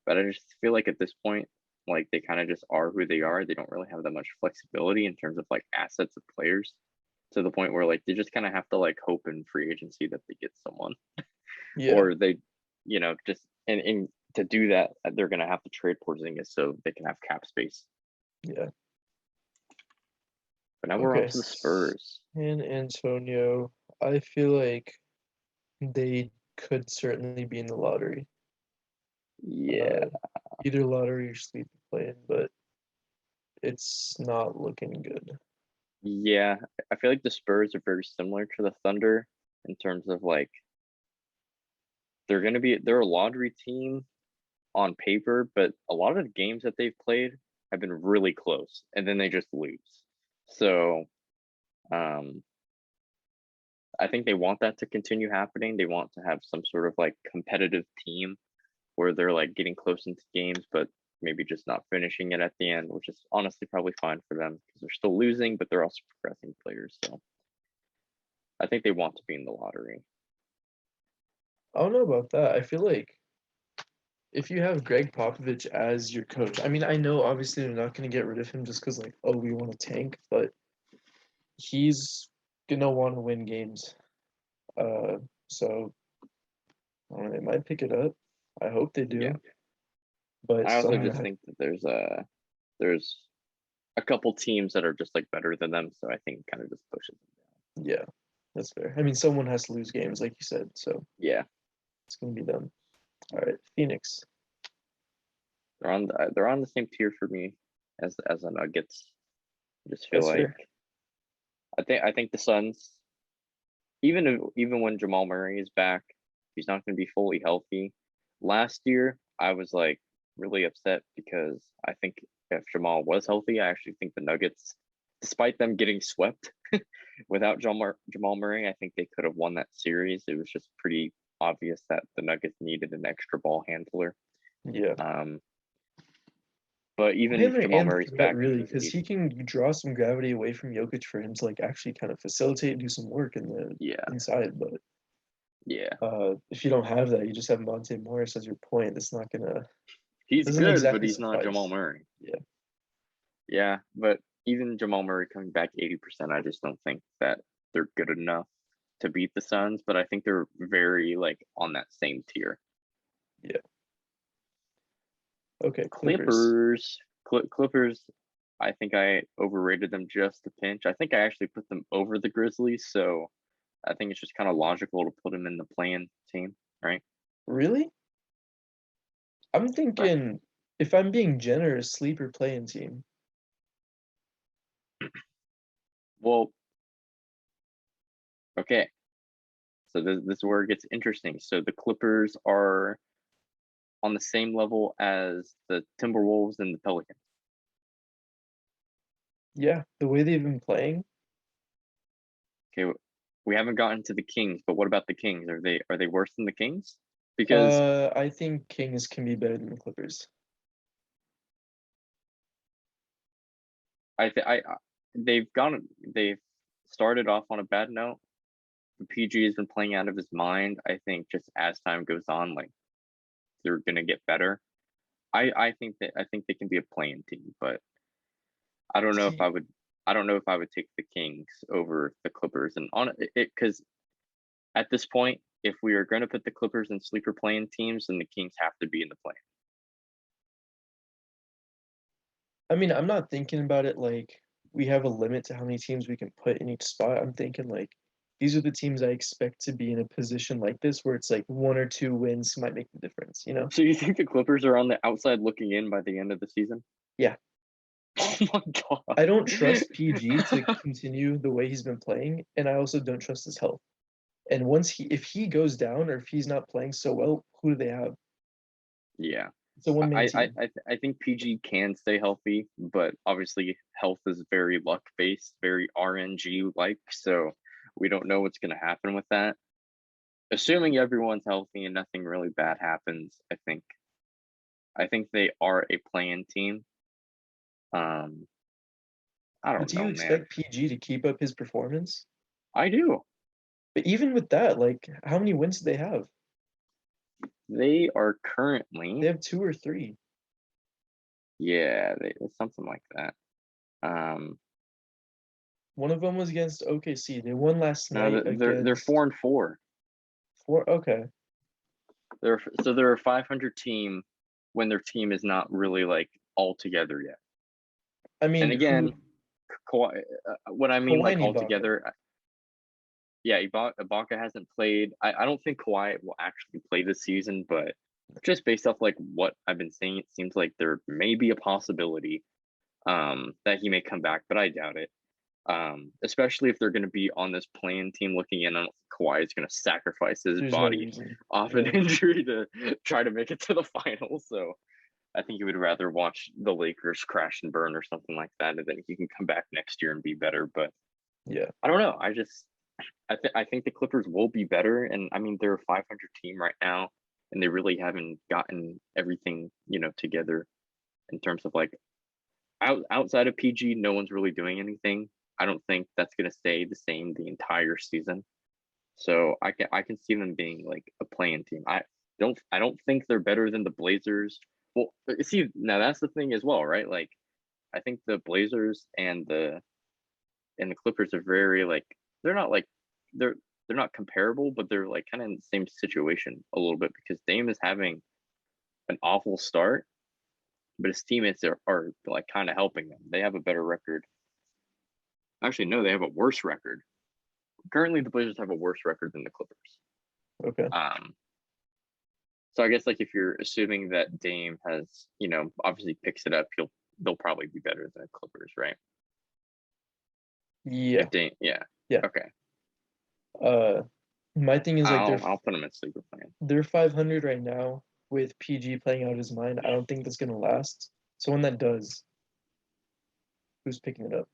But I just feel like at this point, like they kind of just are who they are. They don't really have that much flexibility in terms of like assets of players, to the point where like they just kind of have to like hope in free agency that they get someone, Yeah. or they, just and to do that they're gonna have to trade Porzingis so they can have cap space. Yeah. But now we're on Okay. to the Spurs. San Antonio, I feel like they could certainly be in the lottery. Yeah. Either lottery or sleeper play-in, but it's not looking good. Yeah, I feel like the Spurs are very similar to the Thunder in terms of like they're a lottery team on paper, but a lot of the games that they've played have been really close, and then they just lose. So, um, I think they want that to continue happening. They want to have some sort of like competitive team where they're like getting close into games, but maybe just not finishing it at the end, which is honestly probably fine for them because they're still losing, but they're also progressing players. So I think they want to be in the lottery. I don't know about that. I feel like if you have Greg Popovich as your coach, I mean, I know obviously they're not going to get rid of him just because, like, oh, we want to tank, but he's gonna want to win games. So I don't know, they might pick it up. I hope they do. Yeah. But I also someone, just think that there's a couple teams that are just like better than them, so I think it kind of just pushes them down. yeah, that's fair. I mean, someone has to lose games, like you said, so Yeah, it's gonna be them. All right, Phoenix. they're on the same tier for me as the Nuggets. I just feel That's like fair. I think the Suns, even when Jamal Murray is back, he's not going to be fully healthy. Last year, I was like really upset because I think if Jamal was healthy, I actually think the Nuggets, despite them getting swept without Jamal Murray, I think they could have won that series. It was just pretty obvious that the Nuggets needed an extra ball handler. Yeah. Um, but even if Him Jamal and Murray's threat back, really, he's because he needed. can draw some gravity away from Jokic for him to like actually kind of facilitate and do some work in the Yeah, inside. But yeah, if you don't have that, you just have Monte Morris as your point. That's not gonna he's doesn't good, but exactly he's not Jamal suffice. Murray. Yeah. Yeah, but even Jamal Murray coming back 80%, I just don't think that they're good enough to beat the Suns. But I think they're very like on that same tier. Yeah. Okay, Clippers. Clippers. I think I overrated them just a pinch. I think I actually put them over the Grizzlies, so I think it's just kind of logical to put them in the play-in team, right? Really? I'm Right. thinking if I'm being generous, sleeper playing team. Well, okay. So this is where it gets interesting. So the Clippers are on the same level as the Timberwolves and the Pelicans. Yeah, the way they've been playing. Okay, we haven't gotten to the Kings, but what about the Kings? Are they worse than the Kings? Because I think Kings can be better than the Clippers. I th- I they've started off on a bad note. The PG has been playing out of his mind. I think just as time goes on, like they're gonna get better. I think they can be a playing team, but I don't know if See, I would take the Kings over the Clippers, and on it because at this point, if we are going to put the Clippers in sleeper playing teams, then the Kings have to be in the play. I mean, I'm not thinking about it like we have a limit to how many teams we can put in each spot. I'm thinking like these are the teams I expect to be in a position like this where it's like 1 or 2 wins might make the difference, you know? So you think the Clippers are on the outside looking in by the end of the season? Yeah. Oh my god. I don't trust PG to continue the way he's been playing, and I also don't trust his health. And if he goes down or if he's not playing so well, who do they have? Yeah. It's a one-man I, team. I think PG can stay healthy, but obviously health is very luck based, very RNG like, so we don't know what's gonna happen with that. Assuming everyone's healthy and nothing really bad happens, I think they are a playing team. I But don't do you know, man. expect PG to keep up his performance? I do. But even with that, like, how many wins do they have? They are They currently, have 2 or 3. yeah, something like that. One of them was against OKC. They won last No, night they're against 4-4. 4. Okay. They're a 500 team when their team is not really like all together yet. I And mean, again, Kawhi, what I mean Kawhi like and all Ibaka. together, yeah, Ibaka hasn't played. I don't think Kawhi will actually play this season, but just based off like what I've been saying, it seems like there may be a possibility that he may come back, but I doubt it. Especially if they're going to be on this playing team looking in. I don't think Kawhi is going to sacrifice his There's no body reason. off an injury to try to make it to the finals. So I think he would rather watch the Lakers crash and burn or something like that, and then he can come back next year and be better. But Yeah. I don't know. I think the Clippers will be better, and I mean they're a 500 team right now, and they really haven't gotten everything together in terms of like outside of PG, no one's really doing anything. I don't think that's gonna stay the same the entire season. So I can see them being like a playing team. I don't think they're better than the Blazers. Well, see now that's the thing as well, right? Like I think the Blazers and the Clippers are very like they're not like they're they're not comparable, but they're like kind of in the same situation a little bit because Dame is having an awful start, but his teammates are like kind of helping them. They have a better record. Actually, no, they have a worse record. Currently, the Blazers have a worse record than the Clippers. Okay. So I guess like if you're assuming that Dame has, obviously picks it up, they'll probably be better than the Clippers, right? Yeah. If Dame, yeah. Yeah. Okay. My thing is like I'll put them in sleeper plan. they're 500 right now with PG playing out his mind. I don't think that's gonna last. So when that does, who's picking it up?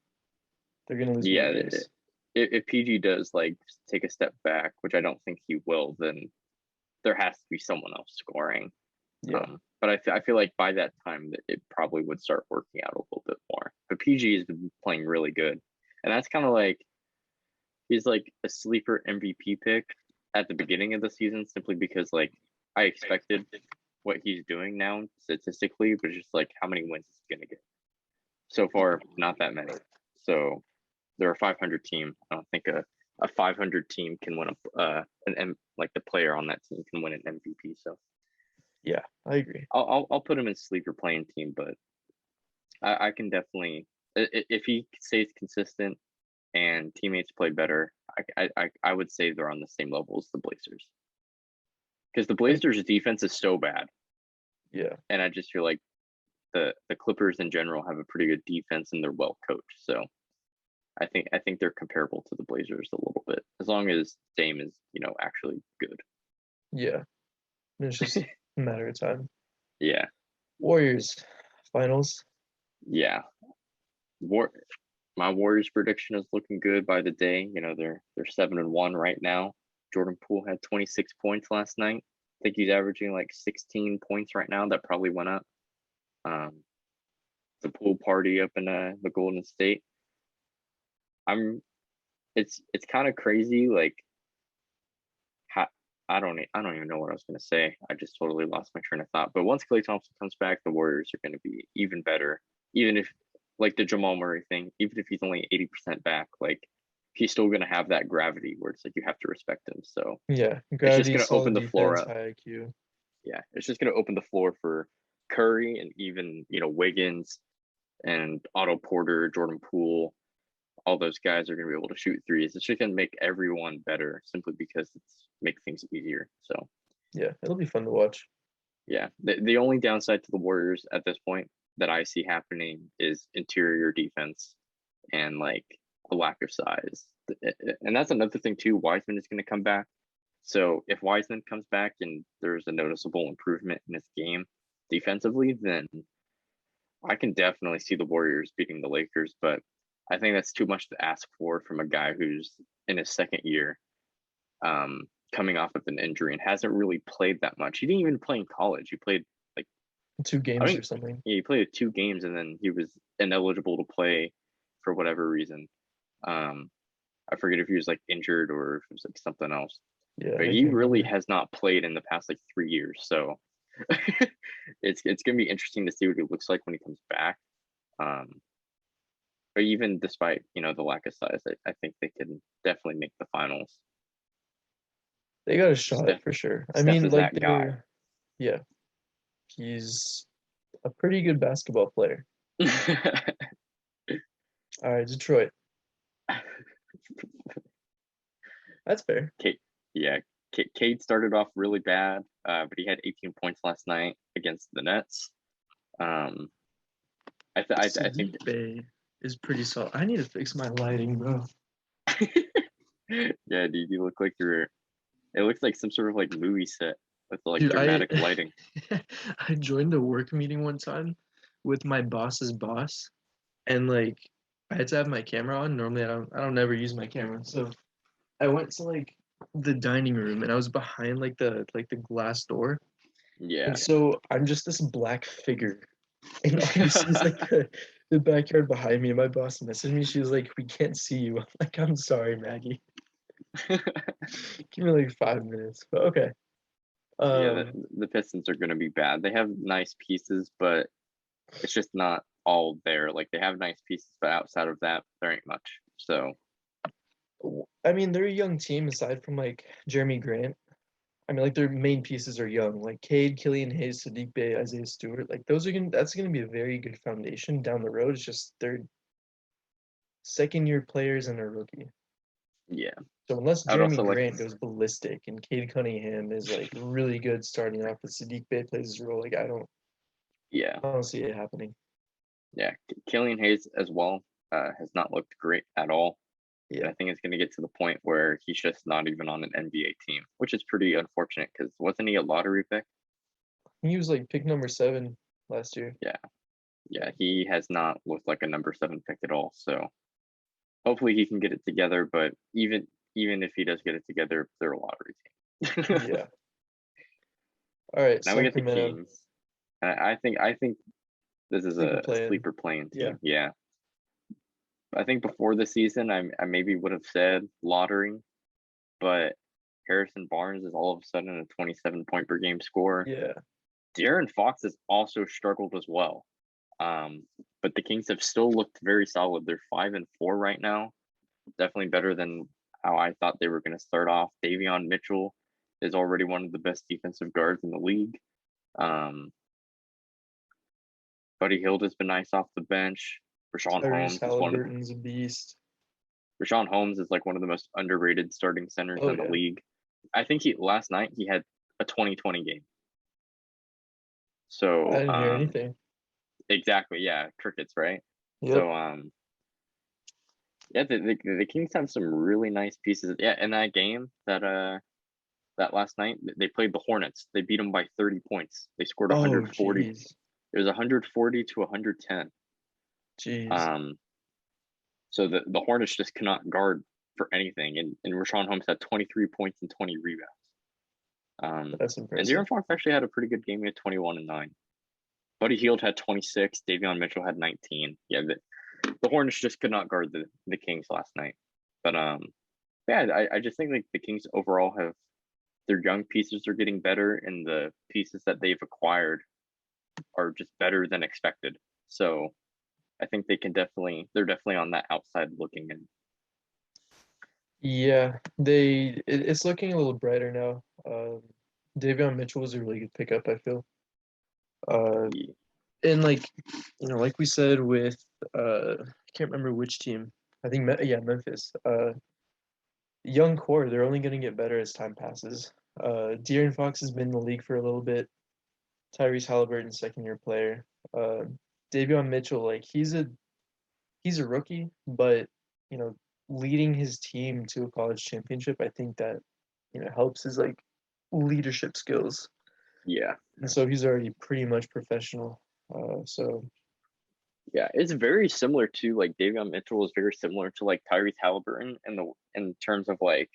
They're gonna lose Yeah, games. if PG does like take a step back, which I don't think he will, then there has to be someone else scoring. Yeah. But I feel like by that time it probably would start working out a little bit more. But PG has been playing really good, and that's kind of like he's like a sleeper MVP pick at the beginning of the season simply because like I expected what he's doing now statistically, but just like how many wins is he gonna get? So far, not that many. So they're a 500 team. I don't think a 500 team can win like the player on that team can win an MVP. So Yeah, I agree. I'll put him in sleeper playing team, but I can definitely if he stays consistent and teammates play better, I would say they're on the same level as the Blazers because the Blazers' defense is so bad. Yeah, and I just feel like the Clippers in general have a pretty good defense and they're well coached. So I think they're comparable to the Blazers a little bit as long as Dame is actually good. yeah. It's just a matter of time. Yeah. Warriors finals. Yeah. My Warriors prediction is looking good by the day. They're 7-1 right now. Jordan Poole had 26 points last night. I think he's averaging like 16 points right now. That probably went up. The pool party up in the Golden State. It's kind of crazy. Like, I don't even know what I was gonna say. I just totally lost my train of thought. But once Klay Thompson comes back, the Warriors are gonna be even better. Even if like the Jamal Murray thing, even if he's only 80% back, like he's still gonna have that gravity where it's like you have to respect him. So Yeah, it's just gravity, gonna open solid the floor defense, up. high IQ. Yeah, it's just gonna open the floor for Curry and even Wiggins and Otto Porter, Jordan Poole, all those guys are going to be able to shoot threes. It's just going to make everyone better simply because it's make things easier. So yeah, it'll be fun to watch. Yeah, the only downside to the Warriors at this point that I see happening is interior defense and like a lack of size. And that's another thing too. Wiseman is going to come back. So if Wiseman comes back and there's a noticeable improvement in his game defensively, then I can definitely see the Warriors beating the Lakers. But I think that's too much to ask for from a guy who's in his second year, coming off of an injury and hasn't really played that much. He didn't even play in college. He played like 2 games or something. Yeah, he played 2 games and then he was ineligible to play for whatever reason. I forget if he was like injured or if it was like something else. Yeah, but he really has not played in the past like 3 years. So it's gonna be interesting to see what he looks like when he comes back. But even despite the lack of size, I think they can definitely make the finals. They got a shot for sure. I mean, is like that guy. Yeah, he's a pretty good basketball player. All right, Detroit. That's fair. Cade started off really bad, but he had 18 points last night against the Nets. I think Bay is pretty solid. I need to fix my lighting, bro. Yeah, dude, you look like it looks like some sort of like movie set with like dramatic lighting. I joined a work meeting one time with my boss's boss, and like I had to have my camera on. Normally I don't never use my camera. So I went to like the dining room and I was behind like the glass door. Yeah. And so I'm just this black figure. And all you see is like the backyard behind me. And my boss messaged me. She was like, "We can't see you." I'm like, "I'm sorry, Maggie. Give me like 5 minutes." But okay. Yeah, the Pistons are going to be bad. They have nice pieces, but it's just not all there. Like they have nice pieces, but outside of that, there ain't much. So, I mean, they're a young team aside from like Jeremy Grant. I mean, like their main pieces are young, like Cade, Killian Hayes, Sadiq Bey, Isaiah Stewart. Like that's gonna be a very good foundation down the road. It's just they're second-year players and a rookie. yeah. So unless Jeremy Grant goes ballistic and Cade Cunningham is like really good starting off, but Sadiq Bey plays his role, like I don't see it happening. Yeah, Killian Hayes as well has not looked great at all. Yeah, and I think it's going to get to the point where he's just not even on an NBA team, which is pretty unfortunate because wasn't he a lottery pick? He was like pick number 7 last year. Yeah, he has not looked like a number 7 pick at all. So hopefully he can get it together. But even if he does get it together, they're a lottery team. Yeah. All right. Now we get the Kings. I think this is a sleeper playing team. Yeah. I think before the season, I maybe would have said lottery, but Harrison Barnes is all of a sudden a 27 point per game scorer. Yeah. De'Aaron Fox has also struggled as well. But the Kings have still looked very solid. They're 5-4 right now. Definitely better than how I thought they were going to start off. Davion Mitchell is already one of the best defensive guards in the league. Buddy Hield has been nice off the bench. Rashawn Holmes is a beast. Rashawn Holmes is like one of the most underrated starting centers in the league. I think last night he had a 20-20 game. So I didn't hear anything. Exactly, yeah, crickets, right? Yep. So yeah, the Kings have some really nice pieces. Yeah, in that game that last night they played the Hornets. They beat them by 30 points. They scored 140. Geez. It was 140 to 110. Jeez. So the Hornets just cannot guard for anything, and Rashawn Holmes had 23 points and 20 rebounds. That's impressive. And De'Aaron Fox actually had a pretty good game. He had 21 and 9. Buddy Hield had 26. Davion Mitchell had 19. Yeah, the Hornets just could not guard the Kings last night. But yeah, I just think like the Kings overall have their young pieces are getting better, and the pieces that they've acquired are just better than expected. So I think they're definitely on that outside looking in. Yeah, it's looking a little brighter now. Davion Mitchell was a really good pickup, I feel. And like we said with I can't remember which team, I think Memphis. Young core, they're only going to get better as time passes. De'Aaron Fox has been in the league for a little bit. Tyrese Halliburton, second-year player. Davion Mitchell, like he's a rookie, but leading his team to a college championship, I think that helps his like leadership skills. Yeah. And so he's already pretty much professional. So yeah, it's very similar to like Davion Mitchell is very similar to like Tyrese Halliburton in terms of like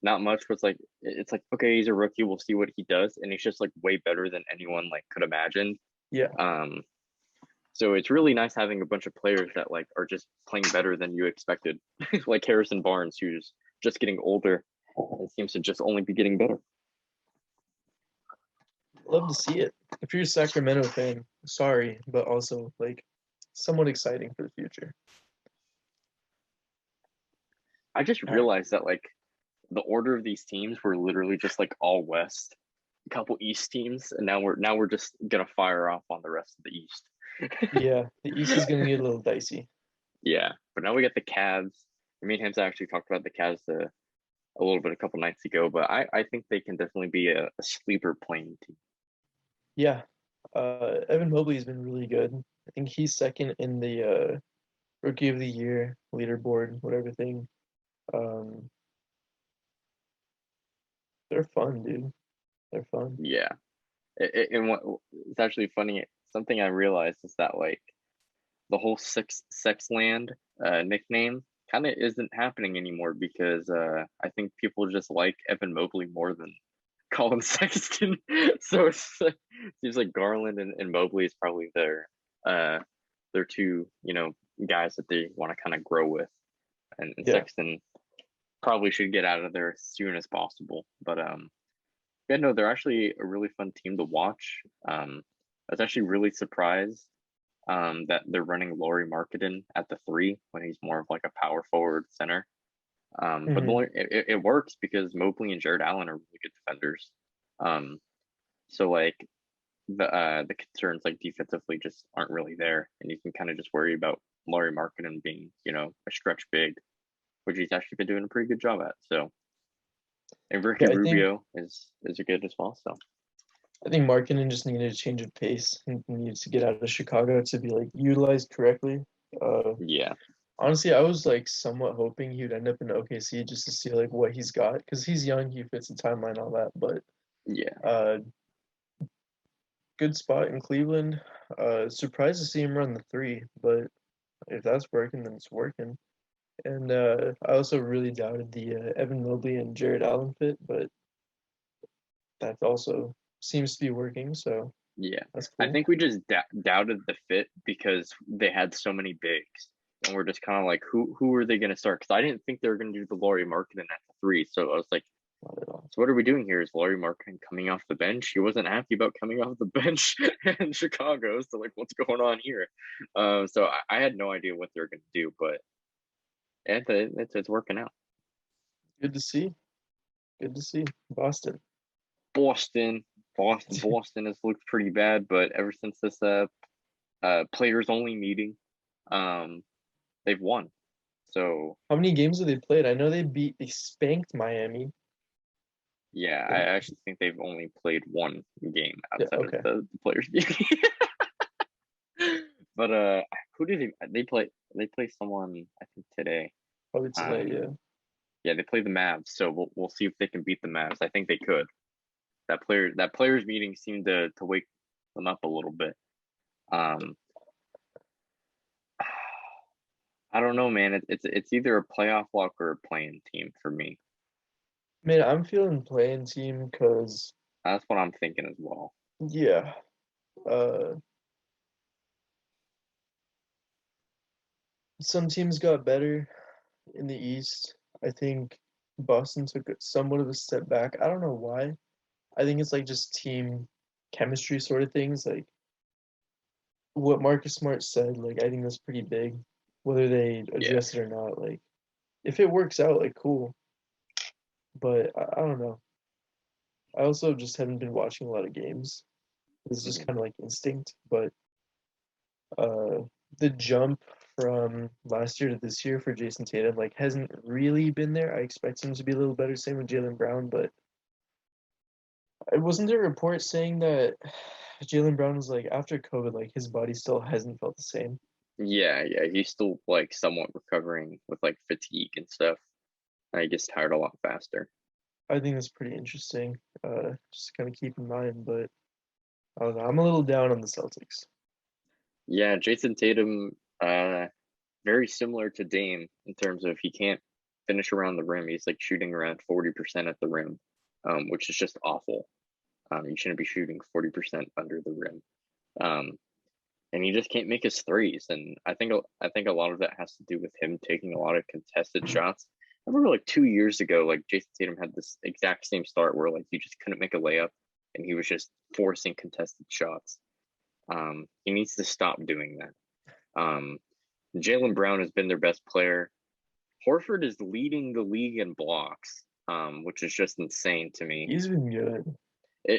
not much was like it's like okay, he's a rookie, we'll see what he does, and he's just like way better than anyone like could imagine. Yeah. So it's really nice having a bunch of players that like are just playing better than you expected, like Harrison Barnes, who's just getting older and seems to just only be getting better. Love to see it. If you're a Sacramento fan, sorry, but also like somewhat exciting for the future. I just realized that like the order of these teams were literally just like all West, a couple East teams, and now we're just gonna fire off on the rest of the East. Yeah, the East is gonna get a little dicey. Yeah, but now we got the Cavs. Me and Hamza actually talked about the Cavs a little bit a couple nights ago, but I think they can definitely be a sleeper playing team. Yeah, Evan Mobley has been really good. I think he's second in the Rookie of the Year leaderboard, whatever thing. They're fun, dude. They're fun. Yeah, and what it's actually funny. Something I realized is that like the whole Sexland nickname kind of isn't happening anymore because I think people just like Evan Mobley more than Colin Sexton. So it seems like Garland and Mobley is probably their two guys that they want to kind of grow with, and Yeah. Sexton probably should get out of there as soon as possible. But yeah, no, they're actually a really fun team to watch. I was actually really surprised that they're running Lauri Markkanen at the 3 when he's more of like a power forward center. But it works because Mobley and Jared Allen are really good defenders. So like the concerns like defensively just aren't really there, and you can kind of just worry about Lauri Markkanen being a stretch big, which he's actually been doing a pretty good job at. So, and Ricky Rubio is good as well. So. I think Markkanen just needed a change of pace and needs to get out of Chicago to be like utilized correctly. Yeah. Honestly, I was like somewhat hoping he would end up in OKC just to see like what he's got because he's young, he fits the timeline, all that. But yeah, good spot in Cleveland. Surprised to see him run the 3, but if that's working, then it's working. And I also really doubted the Evan Mobley and Jared Allen fit, but that also seems to be working. So yeah, that's cool. I think we just doubted the fit because they had so many bigs, and we're just kind of like, who are they going to start? Because I didn't think they were going to do the Lauri Markkanen at the 3, so I was like, so what are we doing here? Is Lauri Markkanen coming off the bench? He wasn't happy about coming off the bench in Chicago, so like, what's going on here? So I had no idea what they're going to do, but it's working out. Good to see. Good to see. Boston has looked pretty bad, but ever since this players only meeting, they've won. So how many games have they played? I know they spanked Miami. Yeah, I actually think they've only played one game outside of the players meeting. But who did they play? They play someone I think today. Probably today, yeah. Yeah, they play the Mavs, so we'll see if they can beat the Mavs. I think they could. That players meeting seemed to wake them up a little bit. I don't know, man. It's either a playoff lock or a playing team for me. Man, I'm feeling playing team because that's what I'm thinking as well. Yeah. Some teams got better in the East. I think Boston took somewhat of a step back. I don't know why. I think it's like just team chemistry sort of things. Like what Marcus Smart said, like I think that's pretty big. Whether they address it or not, like if it works out, like cool. But I don't know. I also just haven't been watching a lot of games. It's just kind of like instinct. But the jump from last year to this year for Jason Tatum. Like, hasn't really been there. I expect him to be a little better. Same with Jaylen Brown, but wasn't there a report saying that Jaylen Brown was like after COVID, like his body still hasn't felt the same. Yeah, he's still like somewhat recovering with like fatigue and stuff. He gets tired a lot faster. I think that's pretty interesting. Just kind of keep in mind, but I don't know. I'm a little down on the Celtics. Yeah, Jason Tatum, very similar to Dame in terms of he can't finish around the rim. He's like shooting around 40% at the rim, which is just awful. You shouldn't be shooting 40% under the rim. And he just can't make his threes. And I think a lot of that has to do with him taking a lot of contested shots. I remember like 2 years ago, like Jason Tatum had this exact same start where like he just couldn't make a layup and he was just forcing contested shots. He needs to stop doing that. Jaylen Brown has been their best player. Horford is leading the league in blocks, which is just insane to me. He's been good.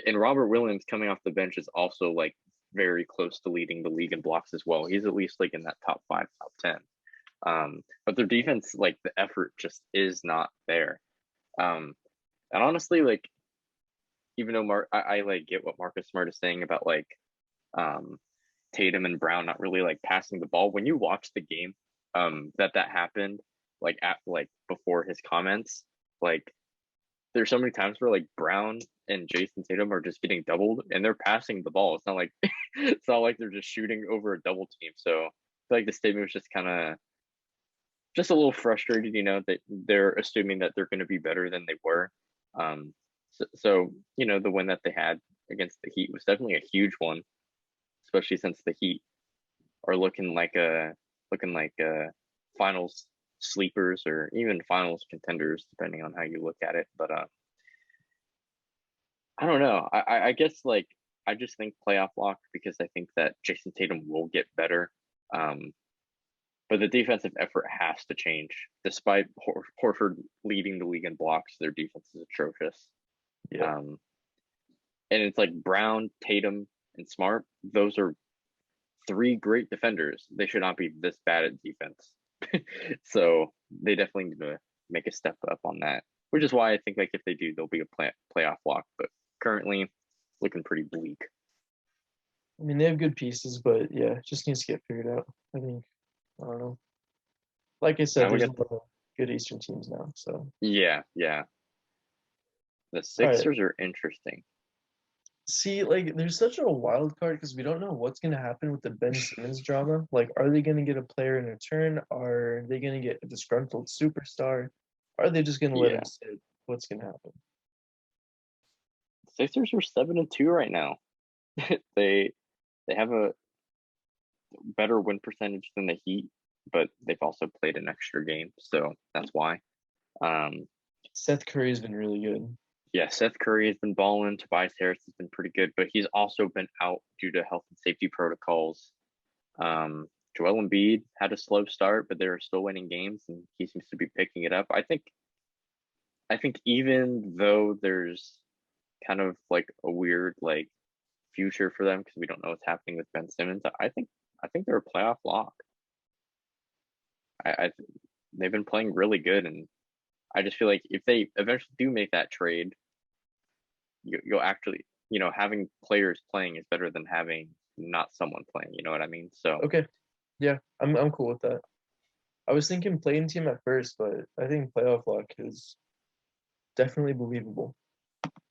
And Robert Williams coming off the bench is also like very close to leading the league in blocks as well. He's at least like in that top 5, top 10. But their defense, like the effort just is not there. And honestly, like even though I like get what Marcus Smart is saying about like Tatum and Brown not really like passing the ball. When you watch the game, that happened, like before his comments, like there's so many times where like Brown and Jason Tatum are just getting doubled and they're passing the ball. It's not like they're just shooting over a double team. So I feel like the statement was just kind of just a little frustrated, that they're assuming that they're going to be better than they were. So the win that they had against the Heat was definitely a huge one, especially since the Heat are looking like finals sleepers or even finals contenders, depending on how you look at it. But I don't know. I guess like I just think playoff lock because I think that Jason Tatum will get better. But the defensive effort has to change. Despite Horford leading the league in blocks, their defense is atrocious. Yeah. And it's like Brown, Tatum, and Smart. Those are 3 great defenders. They should not be this bad at defense. So they definitely need to make a step up on that, which is why I think like if they do, they'll be a playoff lock. But currently, looking pretty bleak. I mean, they have good pieces, but yeah, it just needs to get figured out. I think. I don't know. Like I said, there's a lot of good Eastern teams now. So yeah. The Sixers are interesting. See, like, there's such a wild card because we don't know what's going to happen with the Ben Simmons drama. Like, are they going to get a player in return? Are they going to get a disgruntled superstar? Are they just going to let him sit? What's going to happen? Sixers are 7-2 right now. They have a better win percentage than the Heat, but they've also played an extra game, so that's why. Seth Curry has been really good. Yeah, Seth Curry has been balling. Tobias Harris has been pretty good, but he's also been out due to health and safety protocols. Joel Embiid had a slow start, but they're still winning games, and he seems to be picking it up. I think even though there's kind of like a weird like future for them because we don't know what's happening with Ben Simmons, I think they're a playoff lock. They've been playing really good, and I just feel like if they eventually do make that trade, you'll actually, having players playing is better than having not someone playing. You know what I mean? So okay, yeah, I'm cool with that. I was thinking playing team at first, but I think playoff lock is definitely believable.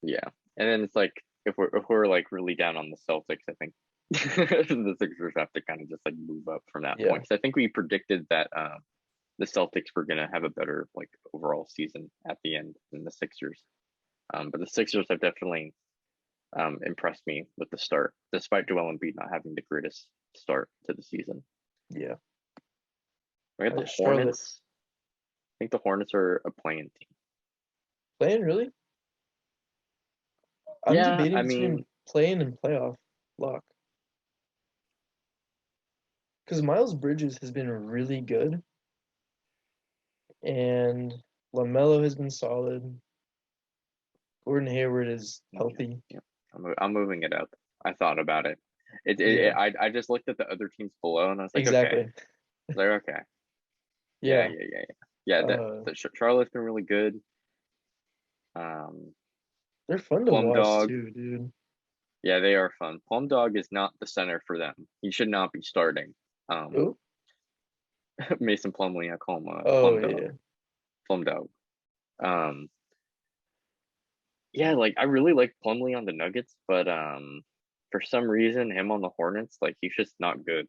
Yeah, and then it's like if we're like really down on the Celtics, I think the Sixers have to kind of just like move up from that point. Because I think we predicted that the Celtics were gonna have a better like overall season at the end than the Sixers. But the Sixers have definitely impressed me with the start, despite Joel Embiid not having the greatest start to the season. Yeah. We got the Hornets. I think the Hornets are a playing team. Playing, really? I'm debating between playing and playoff lock. Because Miles Bridges has been really good. And LaMelo has been solid. Gordon Hayward is healthy. Yeah. I'm moving it up. I thought about it. I just looked at the other teams below and I was like, exactly. Okay. They're okay. Yeah. Yeah, Charlotte's been really good. They're fun to Plum watch Dog. too, dude. Yeah, they are fun. Plum Dog is not the center for them. He should not be starting. Who? Mason Plumlee, I call him Oh Plum Dog. yeah. Plum Dog. Yeah, like I really like Plumlee on the Nuggets, but for some reason him on the Hornets, like he's just not good.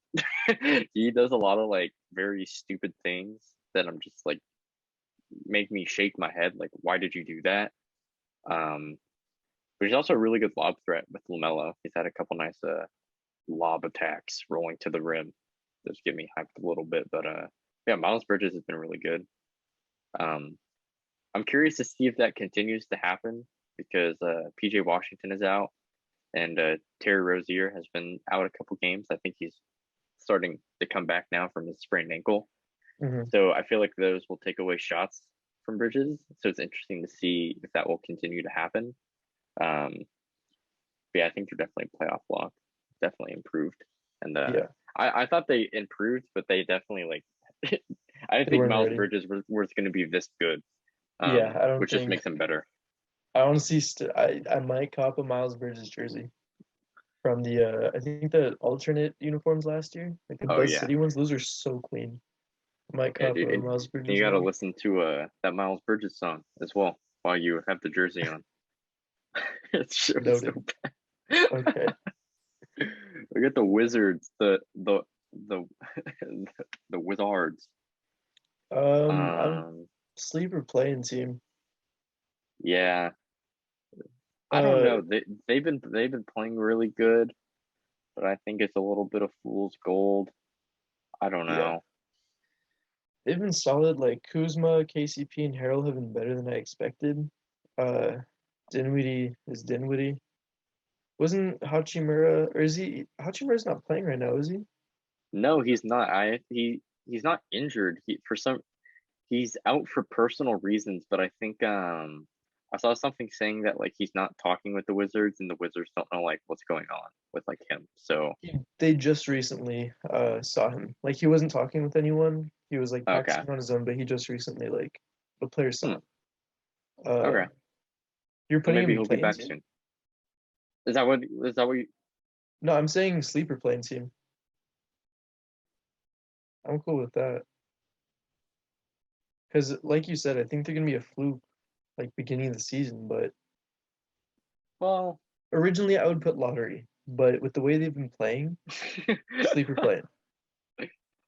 He does a lot of like very stupid things that I'm just like make me shake my head. Like, why did you do that? But he's also a really good lob threat with LaMelo. He's had a couple nice lob attacks rolling to the rim. Just get me hyped a little bit. But yeah, Miles Bridges has been really good. I'm curious to see if that continues to happen because PJ Washington is out and Terry Rozier has been out a couple games. I think he's starting to come back now from his sprained ankle. Mm-hmm. So I feel like those will take away shots from Bridges. So it's interesting to see if that will continue to happen. Yeah, I think they're definitely playoff lock. Definitely improved. And Yeah. I thought they improved, but they definitely like I didn't think Miles Bridges was going to be this good. Yeah, I don't which think just makes him better. I honestly I might cop a Miles Bridges jersey from the I think the alternate uniforms last year, like the Buzz City ones. Those are so clean. I might cop a Miles Bridges. You got to listen to that Miles Bridges song as well while you have the jersey on. It's noted. So bad. Okay. Look at the Wizards, the the Wizards. Sleeper playing team. Yeah. I don't know. They've been playing really good, but I think it's a little bit of fool's gold. I don't know. Yeah. They've been solid. Like Kuzma, KCP, and Harrell have been better than I expected. Dinwiddie is Dinwiddie. Wasn't Hachimura, or is he? Hachimura's not playing right now, is he? No, he's not. He's not injured. He's out for personal reasons, but I think I saw something saying that like he's not talking with the Wizards and the Wizards don't know like what's going on with like him. So they just recently saw him. Like he wasn't talking with anyone. He was like practicing on his own, but he just recently like the player saw him. Okay. You're putting maybe him he'll be back soon. Is that what you No, I'm saying sleeper playing team. I'm cool with that. Because like you said, I think they're gonna be a fluke like beginning of the season, but well originally I would put lottery, but with the way they've been playing, sleeper playing.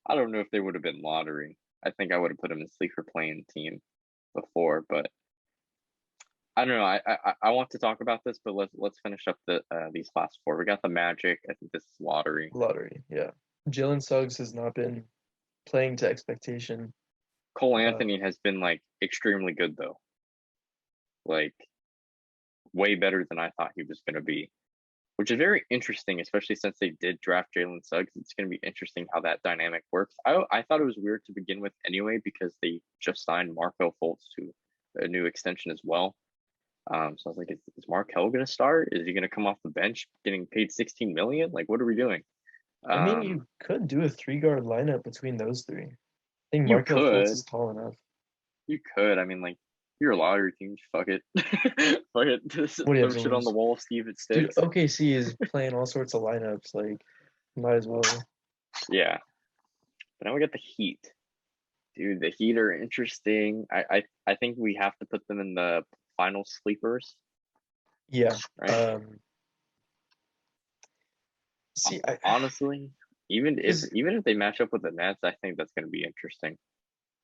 I don't know if they would have been lottery. I think I would have put them in sleeper playing team before, but I don't know. I want to talk about this, but let's finish up these last four. We got the Magic. I think this is lottery. Lottery, yeah. Jalen Suggs has not been playing to expectation. Cole Anthony has been like extremely good though. Like way better than I thought he was going to be, which is very interesting, especially since they did draft Jalen Suggs. It's going to be interesting how that dynamic works. I thought it was weird to begin with anyway because they just signed Markelle Fultz to a new extension as well. So I was like, is Markelle going to start? Is he going to come off the bench getting paid $16 million? Like, what are we doing? I mean, you could do a 3-guard lineup between those three. I think Markelle Fultz is tall enough. You could. I mean, like, you're a lottery team. Fuck it. Fuck it. Throw shit on the wall, Steve. It sticks. Dude, OKC is playing all sorts of lineups. Like, might as well. Yeah. But now we got the Heat. Dude, the Heat are interesting. I think we have to put them in the final sleepers. Yeah. Right. See, honestly, even if they match up with the Nets, I think that's going to be interesting.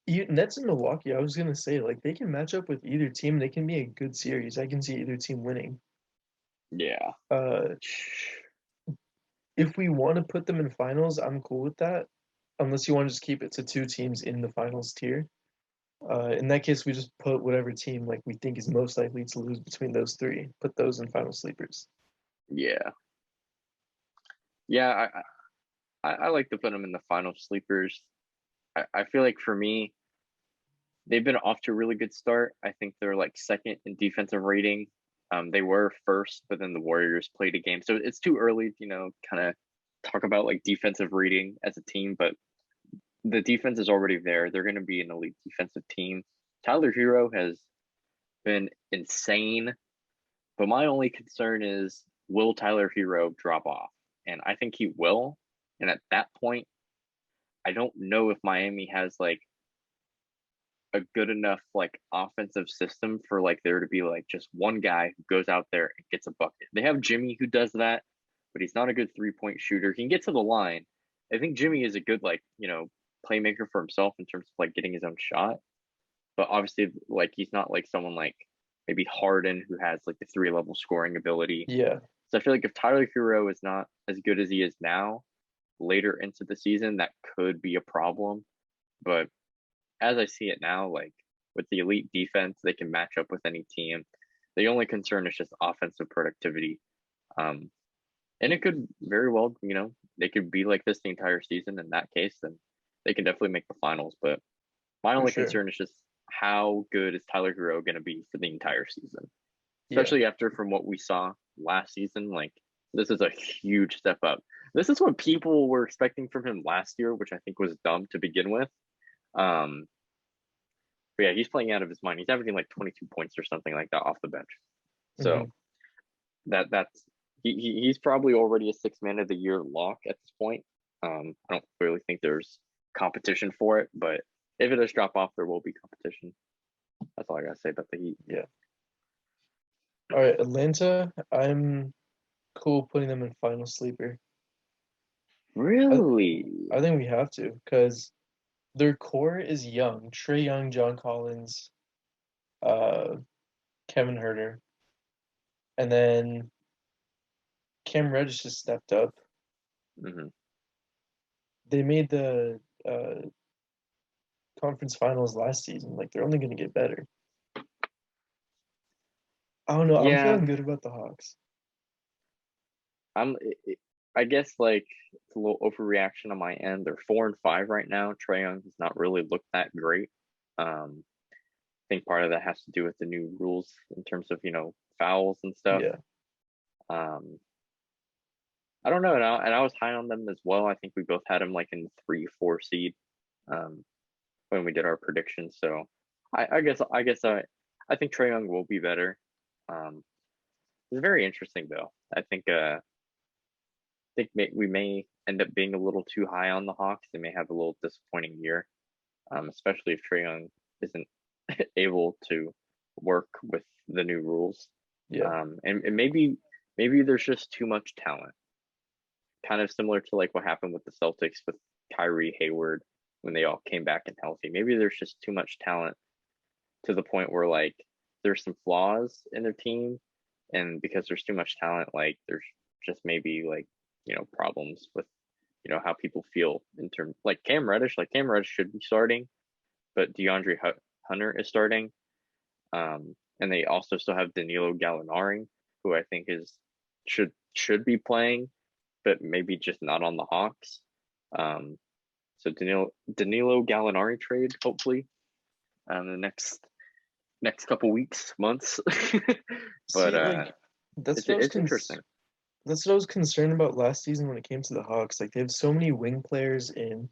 Nets in Milwaukee, I was gonna say, like they can match up with either team. They can be a good series. I can see either team winning. Yeah. If we want to put them in finals, I'm cool with that. Unless you want to just keep it to 2 teams in the finals tier. In that case, we just put whatever team like we think is most likely to lose between those 3. Put those in final sleepers. Yeah. Yeah, I like to put them in the final sleepers. I feel like for me, they've been off to a really good start. I think they're like second in defensive rating. They were first, but then the Warriors played a game. So it's too early, kind of talk about like defensive rating as a team, but the defense is already there. They're going to be an elite defensive team. Tyler Hero has been insane, but my only concern is, will Tyler Hero drop off? And I think he will. And at that point, I don't know if Miami has like a good enough like offensive system for like there to be like just one guy who goes out there and gets a bucket. They have Jimmy who does that, but he's not a good 3-point shooter. He can get to the line. I think Jimmy is a good like, playmaker for himself in terms of like getting his own shot. But obviously like he's not like someone like maybe Harden who has like the 3-level scoring ability. Yeah. So I feel like if Tyler Hero is not as good as he is now, later into the season, that could be a problem. But as I see it now, like with the elite defense, they can match up with any team. The only concern is just offensive productivity. And it could very well, they could be like this the entire season. In that case, then they can definitely make the finals. But my only concern is just how good is Tyler Hero going to be for the entire season? Especially after from what we saw last season, like this is a huge step up. This is what people were expecting from him last year, which I think was dumb to begin with. But yeah, he's playing out of his mind. He's averaging like 22 points or something like that off the bench. So that's he's probably already a 6 man of the year lock at this point. I don't really think there's competition for it, but if it does drop off, there will be competition. That's all I gotta say about the Heat. Yeah. All right, Atlanta. I'm cool putting them in final sleeper. Really? I think we have to because their core is young. Trae Young, John Collins, Kevin Herter, and then Cam Reddish just stepped up. They made the conference finals last season. Like they're only going to get better. I don't know. Yeah. I'm feeling good about the Hawks. I guess like it's a little overreaction on my end. They're 4-5 right now. Trae Young has not really looked that great. I think part of that has to do with the new rules in terms of fouls and stuff. Yeah. I don't know, and I was high on them as well. I think we both had them like in 3-4 seed when we did our predictions. So I guess I think Trae Young will be better. It's very interesting though. I think we may end up being a little too high on the Hawks. They may have a little disappointing year, especially if Trae Young isn't able to work with the new rules. Yeah. And maybe there's just too much talent. Kind of similar to like what happened with the Celtics with Kyrie, Hayward when they all came back and healthy. Maybe there's just too much talent to the point where like there's some flaws in their team, and because there's too much talent, like there's just maybe like problems with how people feel in terms like Cam Reddish should be starting, but DeAndre Hunter is starting, and they also still have Danilo Gallinari, who I think should be playing, but maybe just not on the Hawks. So Danilo Gallinari trade hopefully the next couple weeks, months. But that's it's interesting. That's what I was concerned about last season when it came to the Hawks. Like they have so many wing players in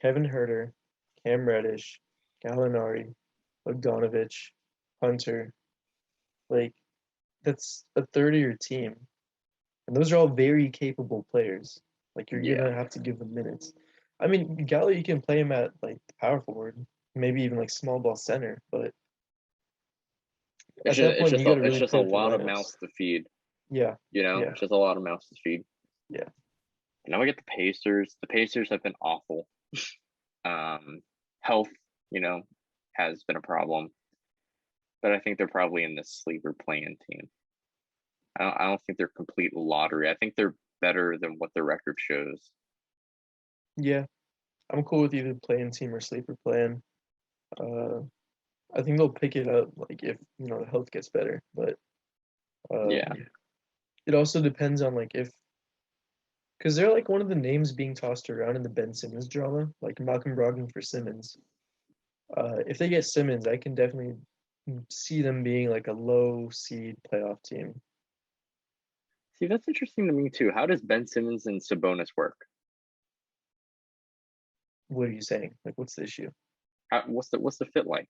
Kevin Herter, Cam Reddish, Gallinari, Bogdanovich, Hunter. Like that's a third of your team. And those are all very capable players. Like you're gonna have to give them minutes. I mean, Gallo, you can play him at like the power forward, maybe even like small ball center, but at that point you gotta really just a lot of mouths to feed. Yeah. It's just a lot of mouths to feed. Yeah. And now we get the Pacers. The Pacers have been awful. Health, has been a problem. But I think they're probably in this sleeper playing team. I don't think they're complete lottery. I think they're better than what their record shows. Yeah. I'm cool with either playing team or sleeper playing. I think they'll pick it up like if the health gets better. But it also depends on like because they're like one of the names being tossed around in the Ben Simmons drama, like Malcolm Brogdon for Simmons. If they get Simmons, I can definitely see them being like a low seed playoff team. See, that's interesting to me too. How does Ben Simmons and Sabonis work? What are you saying? Like, what's the issue? What's the fit like?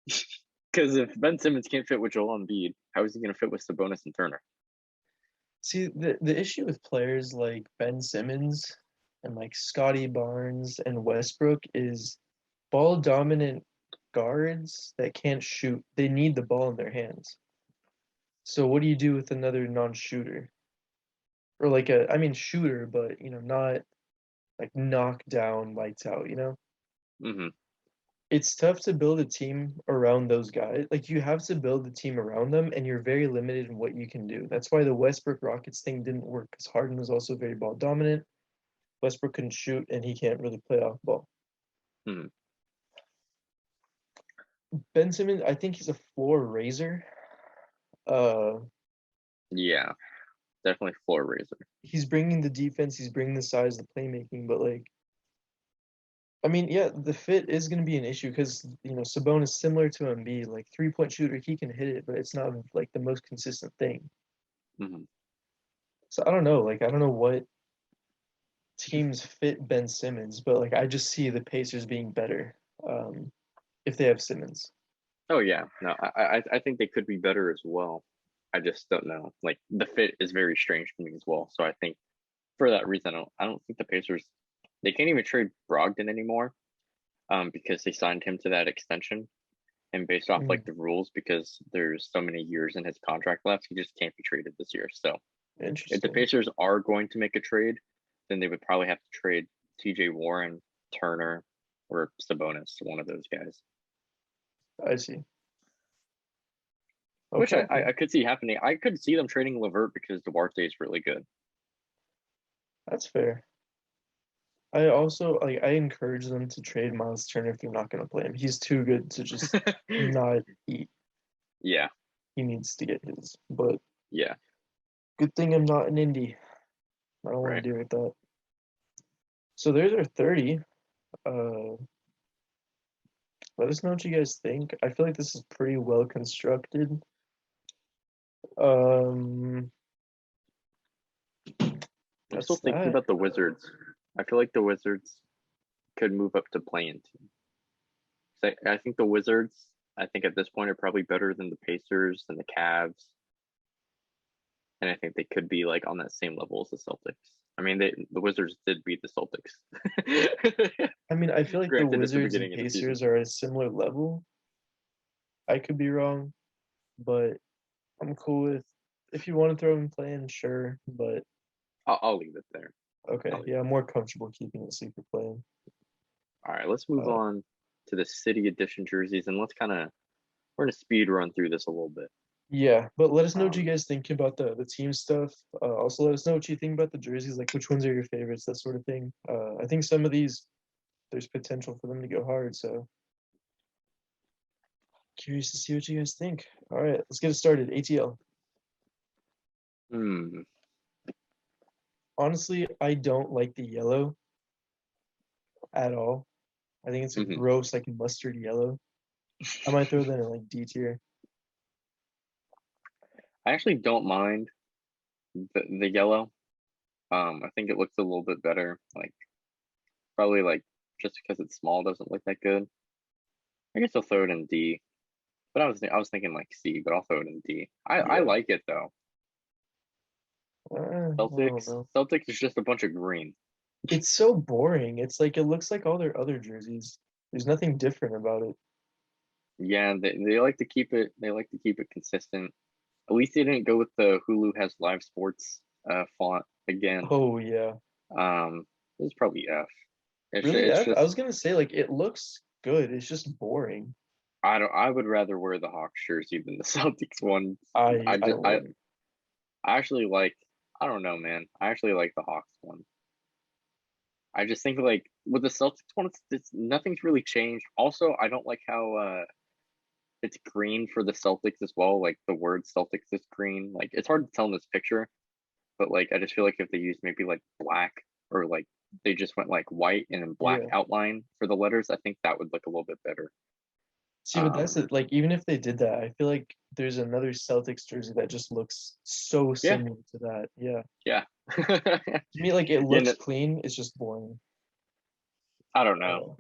Because if Ben Simmons can't fit with Joel Embiid, how is he going to fit with Sabonis and Turner? See, the issue with players like Ben Simmons and like Scotty Barnes and Westbrook is ball dominant guards that can't shoot. They need the ball in their hands. So what do you do with another non-shooter? Or like shooter, but not like knock down, lights out, Mm-hmm. It's tough to build a team around those guys. Like you have to build a team around them, and you're very limited in what you can do. That's why the Westbrook Rockets thing didn't work because Harden was also very ball dominant. Westbrook couldn't shoot, and he can't really play off ball. Mm-hmm. Ben Simmons, I think he's a floor raiser. Yeah, definitely floor raiser. He's bringing the defense, he's bringing the size, the playmaking, but like, I mean, yeah, the fit is going to be an issue because Sabonis similar to Embiid, like 3-point shooter, he can hit it, but it's not like the most consistent thing. Mm-hmm. So I don't know, like I don't know what teams fit Ben Simmons, but like I just see the Pacers being better if they have Simmons. Oh yeah, no, I think they could be better as well. I just don't know. Like the fit is very strange to me as well. So I think for that reason, I don't think the Pacers they can't even trade Brogdon anymore, because they signed him to that extension, and based off like the rules, because there's so many years in his contract left, he just can't be traded this year. So if the Pacers are going to make a trade, then they would probably have to trade T.J. Warren, Turner, or Sabonis, one of those guys. I see. Which I could see happening. I could see them trading LeVert because Duarte is really good. That's fair. I also I encourage them to trade Miles Turner if they're not going to play him. He's too good to just not eat. Yeah. He needs to get his. But yeah. Good thing I'm not an indie. I don't want to deal with that. So there's our 30. Let us know what you guys think. I feel like this is pretty well constructed. I'm still thinking about the Wizards. I feel like the Wizards could move up to play-in team. I think the Wizards, I think at this point, are probably better than the Pacers and the Cavs. And I think they could be like on that same level as the Celtics. I mean, the Wizards did beat the Celtics. I mean, I feel like the Wizards and Pacers are at a similar level. I could be wrong, but I'm cool with if you want to throw them play-in, sure, but I'll leave it there. Okay, yeah, I'm more comfortable keeping it secret play-in. All right, let's move on to the City Edition jerseys, and we're gonna speed run through this a little bit. Yeah, but let us know what you guys think about the team stuff. Also, let us know what you think about the jerseys, like which ones are your favorites, that sort of thing. I think some of these, there's potential for them to go hard, so curious to see what you guys think. All right, let's get it started. ATL. Honestly, I don't like the yellow at all. I think it's a gross, like mustard yellow. I might throw that in like D tier. I actually don't mind the yellow. I think it looks a little bit better. Like probably like just because it's small doesn't look that good. I guess I'll throw it in D. But I was thinking like C, but I'll throw it in D. I like it though. Celtics is just a bunch of green. It's so boring. It's like it looks like all their other jerseys. There's nothing different about it. Yeah, they like to keep it. They like to keep it consistent. At least they didn't go with the Hulu has live sports font again. Oh yeah. It's probably F. Really F? I was gonna say like it looks good. It's just boring. I would rather wear the Hawks jersey than the Celtics one. I actually like. I don't know, man. I actually like the Hawks one. I just think like with the Celtics one, nothing's really changed. Also, I don't like how it's green for the Celtics as well. Like the word Celtics is green. Like it's hard to tell in this picture, but like I just feel like if they used maybe like black or like they just went like white and then black outline for the letters, I think that would look a little bit better. See, but that's it. Like even if they did that, I feel like there's another Celtics jersey that just looks so similar to that. Yeah. Yeah. To me, like it looks clean. It's just boring. I don't know.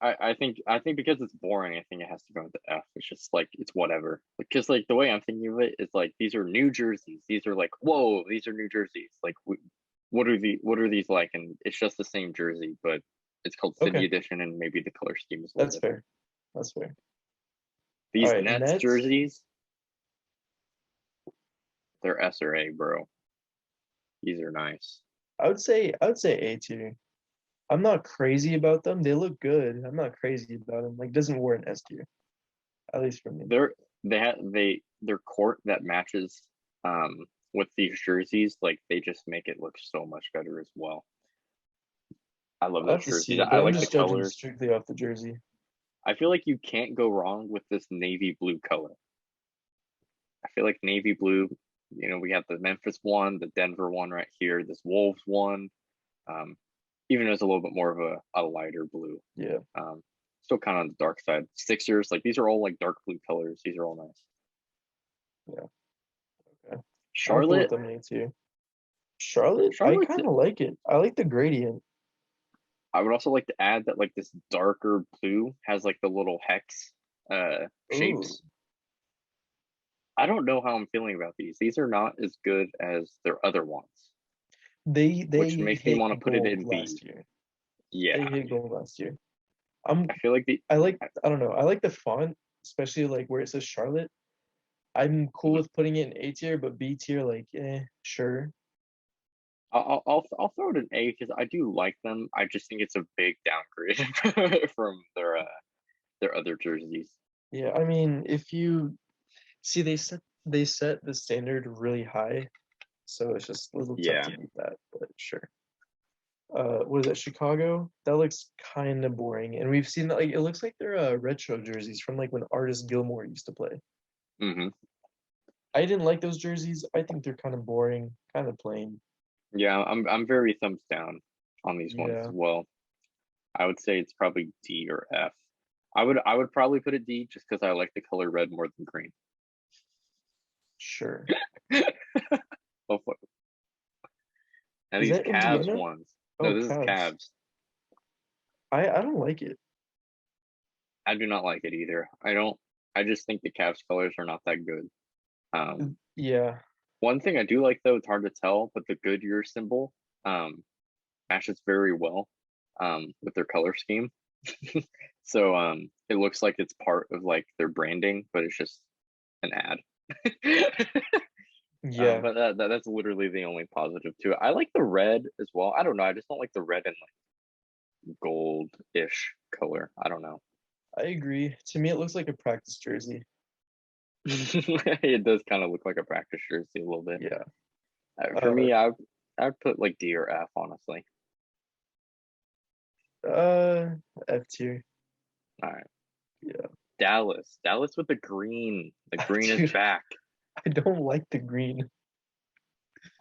I think because it's boring, I think it has to go into F. It's just like it's whatever. Because like the way I'm thinking of it is like these are new jerseys. These are like whoa, these are new jerseys. Like what are these like? And it's just the same jersey, but it's called City Okay, Edition, and maybe the color scheme is a little that's different. fair. That's fair. All These right, Nets Nets. jerseys, they're S or A, bro. These are nice. I would say A tier. I'm not crazy about them. They look good. I'm not crazy about them. Like doesn't warrant S tier, at least for me. Their court that matches with these jerseys, like they just make it look so much better as well. I love I'll those have to see jerseys. it, I but I'm like the just judging colors. strictly off the jersey. I feel like you can't go wrong with this navy blue color. I feel like navy blue, we have the Memphis one, the Denver one right here, this Wolves one. Um, even though it's a little bit more of a lighter blue. Yeah. Still kind of on the dark side. Sixers, like these are all like dark blue colors. These are all nice. Yeah. Okay. I'm cool with Charlotte, them in A tier. Charlotte, I Charlotte. kind of like it. I like the gradient. I would also like to add that like this darker blue has like the little hex Ooh, shapes. I don't know how I'm feeling about these. These are not as good as their other ones, they which makes me hit want to put it gold in B. last year. Yeah, They hit gold last year. I'm I feel like I don't know. I like the font, especially like where it says Charlotte. I'm cool with putting it in A tier, but B tier, like, sure. I'll throw it an A because I do like them. I just think it's a big downgrade from their other jerseys. Yeah, I mean, if you see, they set the standard really high, so it's just a little tough Yeah, to beat that. But sure. What is that? Chicago? That looks kind of boring, and we've seen that. Like, it looks like they're retro jerseys from like when Artist Gilmore used to play. hmm I didn't like those jerseys. I think they're kind of boring, kind of plain. yeah. I'm very thumbs down on these ones as Yeah, well. I would say it's probably D or F. I would probably put it D just because I like the color red more than green. sure. Oh, fuck. And Is these that Cavs Indiana? ones. No, Oh, this is Cavs. Cavs. I don't like it. I do not like it either. I just think the Cavs colors are not that good. Yeah, One thing I do like though, it's hard to tell, but the Goodyear symbol um matches very well with their color scheme. So it looks like it's part of like their branding, but it's just an ad. yeah. But that's literally the only positive to it. I like the red as well. I don't know. I just don't like the red and like gold-ish color. I don't know. I agree. To me, it looks like a practice jersey. It does kind of look like a practice jersey a little bit. Yeah. For Uh, me, I'd put like D or F, honestly. uh, F tier. All right. Yeah. Dallas with the green. The green is Dude, back. I don't like the green.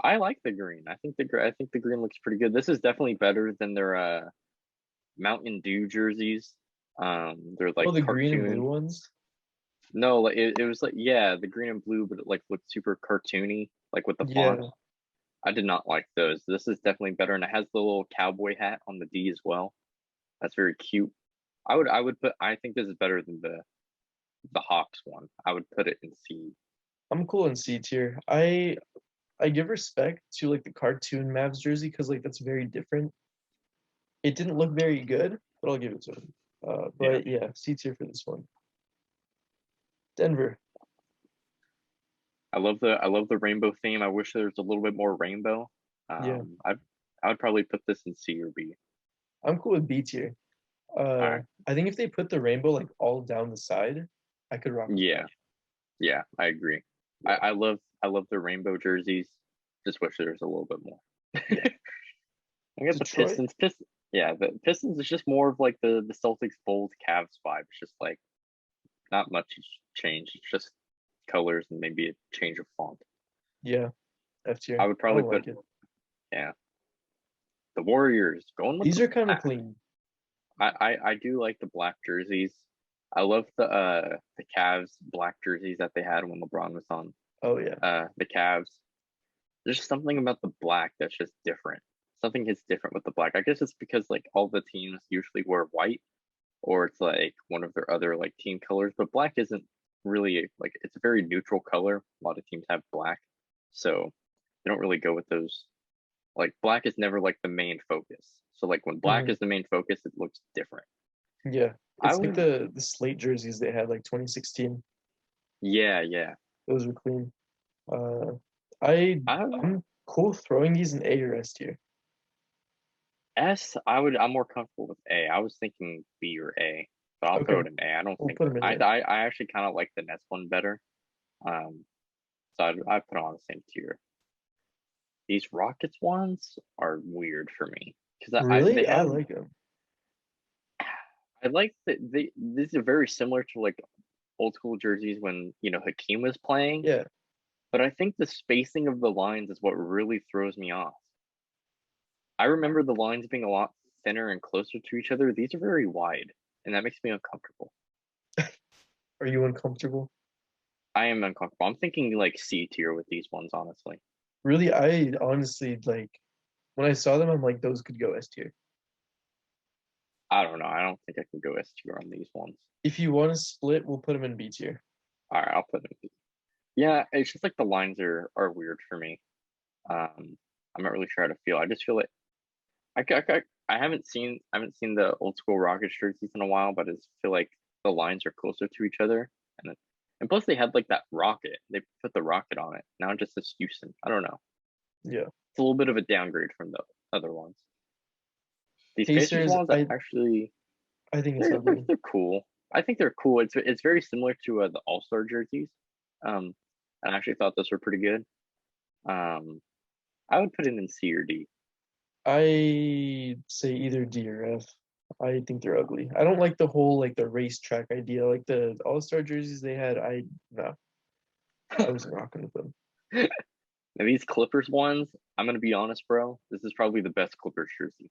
I like the green. I think the green looks pretty good. This is definitely better than their Mountain Dew jerseys. They're like Oh, the green and blue cartoon. ones. No, like it was like yeah, the green and blue, but it like looked super cartoony, like with the Yeah, font. I did not like those. This is definitely better, and it has the little cowboy hat on the D as well. That's very cute. I think this is better than the Hawks one. I would put it in C. I'm cool in C tier. I give respect to like the cartoon Mavs jersey because like that's very different. It didn't look very good, but I'll give it to him. Yeah. But yeah, C tier for this one. Denver. I love the rainbow theme. I wish there was a little bit more rainbow. Yeah, I would probably put this in C or B. I'm cool with B tier. All right. I think if they put the rainbow like all down the side, I could rock with Yeah. that. Yeah, I agree. Yeah. I love the rainbow jerseys. Just wish there was a little bit more. Yeah. I got the Detroit. Pistons. Yeah, the Pistons is just more of like the Celtics bold Cavs vibe. It's just like not much has changed. It's just colors and maybe a change of font. Yeah, F tier. I would I probably don't put like it. yeah the Warriors going with These the are kind of black. clean. I do like the black jerseys. I love the Cavs black jerseys that they had when LeBron was on Oh yeah. the Cavs. There's something about the black that's just different. something hits different with the black. I guess it's because like all the teams usually wear white, or it's like one of their other like team colors, but black isn't really like, it's a very neutral color. A lot of teams have black, so they don't really go with those. Like black is never like the main focus. So like when black is the main focus, it looks different. Yeah, I it's like would, the slate jerseys they had like 2016. yeah. Those were clean. Uh, I I would, I'm cool throwing these in A or S tier. I'm more comfortable with A. I was thinking B or A, but I'll throw Okay, it in A. I don't we'll think put them in A. I actually kind of like the Nets one better. Um, so I put it on the same tier. These Rockets ones are weird for me because they Really, I have, like them. I like that these are very similar to like old school jerseys when Hakeem was playing, Yeah, but I think the spacing of the lines is what really throws me off. I remember the lines being a lot thinner and closer to each other. These are very wide, and that makes me uncomfortable. are you uncomfortable? I am uncomfortable. I'm thinking like C tier with these ones, honestly. Really, I honestly like when I saw them, I'm like those could go S tier. I don't know. I don't think I can go S tier on these ones. If you want to split, we'll put them in B tier. All right, I'll put them. Yeah, it's just like the lines are weird for me. I'm not really sure how to feel. I just feel like I haven't seen the old school Rockets jerseys in a while, but I just feel like the lines are closer to each other, and plus they had like that rocket. They put the rocket on it. Now it just says Houston. I don't know. Yeah, It's a little bit of a downgrade from the other ones. These Pacers Pacers, ones actually I think it's they're ugly. cool. I think they're cool. It's very similar to the All Star jerseys. Um, I actually thought those were pretty good. Um, I would put it in C or D. I say either D or F. I think they're ugly. I don't like the whole like the racetrack idea, like the All-Star jerseys they had. No, I wasn't rocking with them. Now these Clippers ones, I'm gonna be honest, bro. This is probably the best Clippers jersey.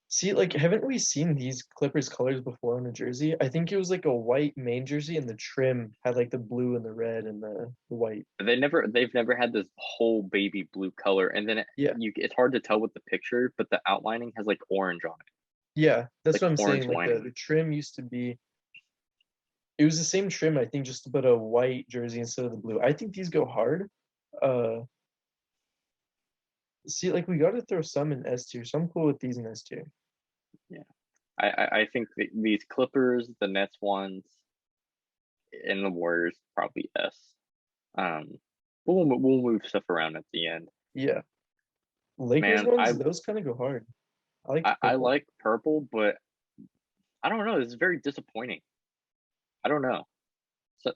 See, like, haven't we seen these Clippers colors before on a jersey? I think it was like a white main jersey, and the trim had like the blue and the red and the white. They've never had this whole baby blue color, and then Yeah, it's hard to tell with the picture, but the outlining has like orange on it, yeah, that's like what I'm orange saying. Like the lining. trim used to be, it was the same trim, I think, just about a white jersey instead of the blue. I think these go hard. Uh, See, like we got to throw some in S tier. So I'm cool with these in S tier. Yeah, I think these Clippers, the Nets ones, and the Warriors probably S. Um, we'll move stuff around at the end. Yeah, Lakers Man, ones, those kind of go hard. I like the I purple. like purple, but I don't know. This is very disappointing. I don't know.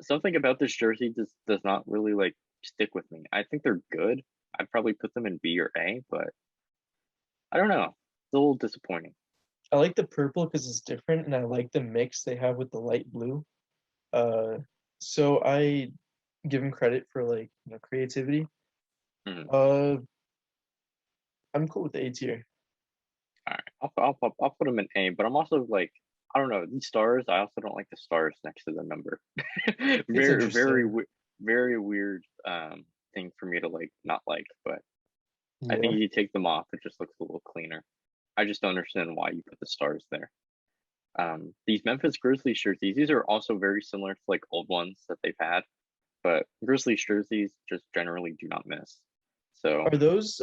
Something about this jersey does not really like stick with me. I think they're good. I'd probably put them in B or A, but I don't know. It's a little disappointing. I like the purple because it's different, and I like the mix they have with the light blue. Uh, so I give them credit for like creativity. Mhm. Uh, I'm cool with the A tier. All right, I'll put them in A, but I'm also like, I don't know, these stars. I also don't like the stars next to the number. It's Very interesting. very weird thing for me to like not like, but I think Yeah. if you take them off, it just looks a little cleaner. I just don't understand why you put the stars there. These Memphis Grizzlies jerseys, these are also very similar to like old ones that they've had, but Grizzlies jerseys just generally do not miss. So Are those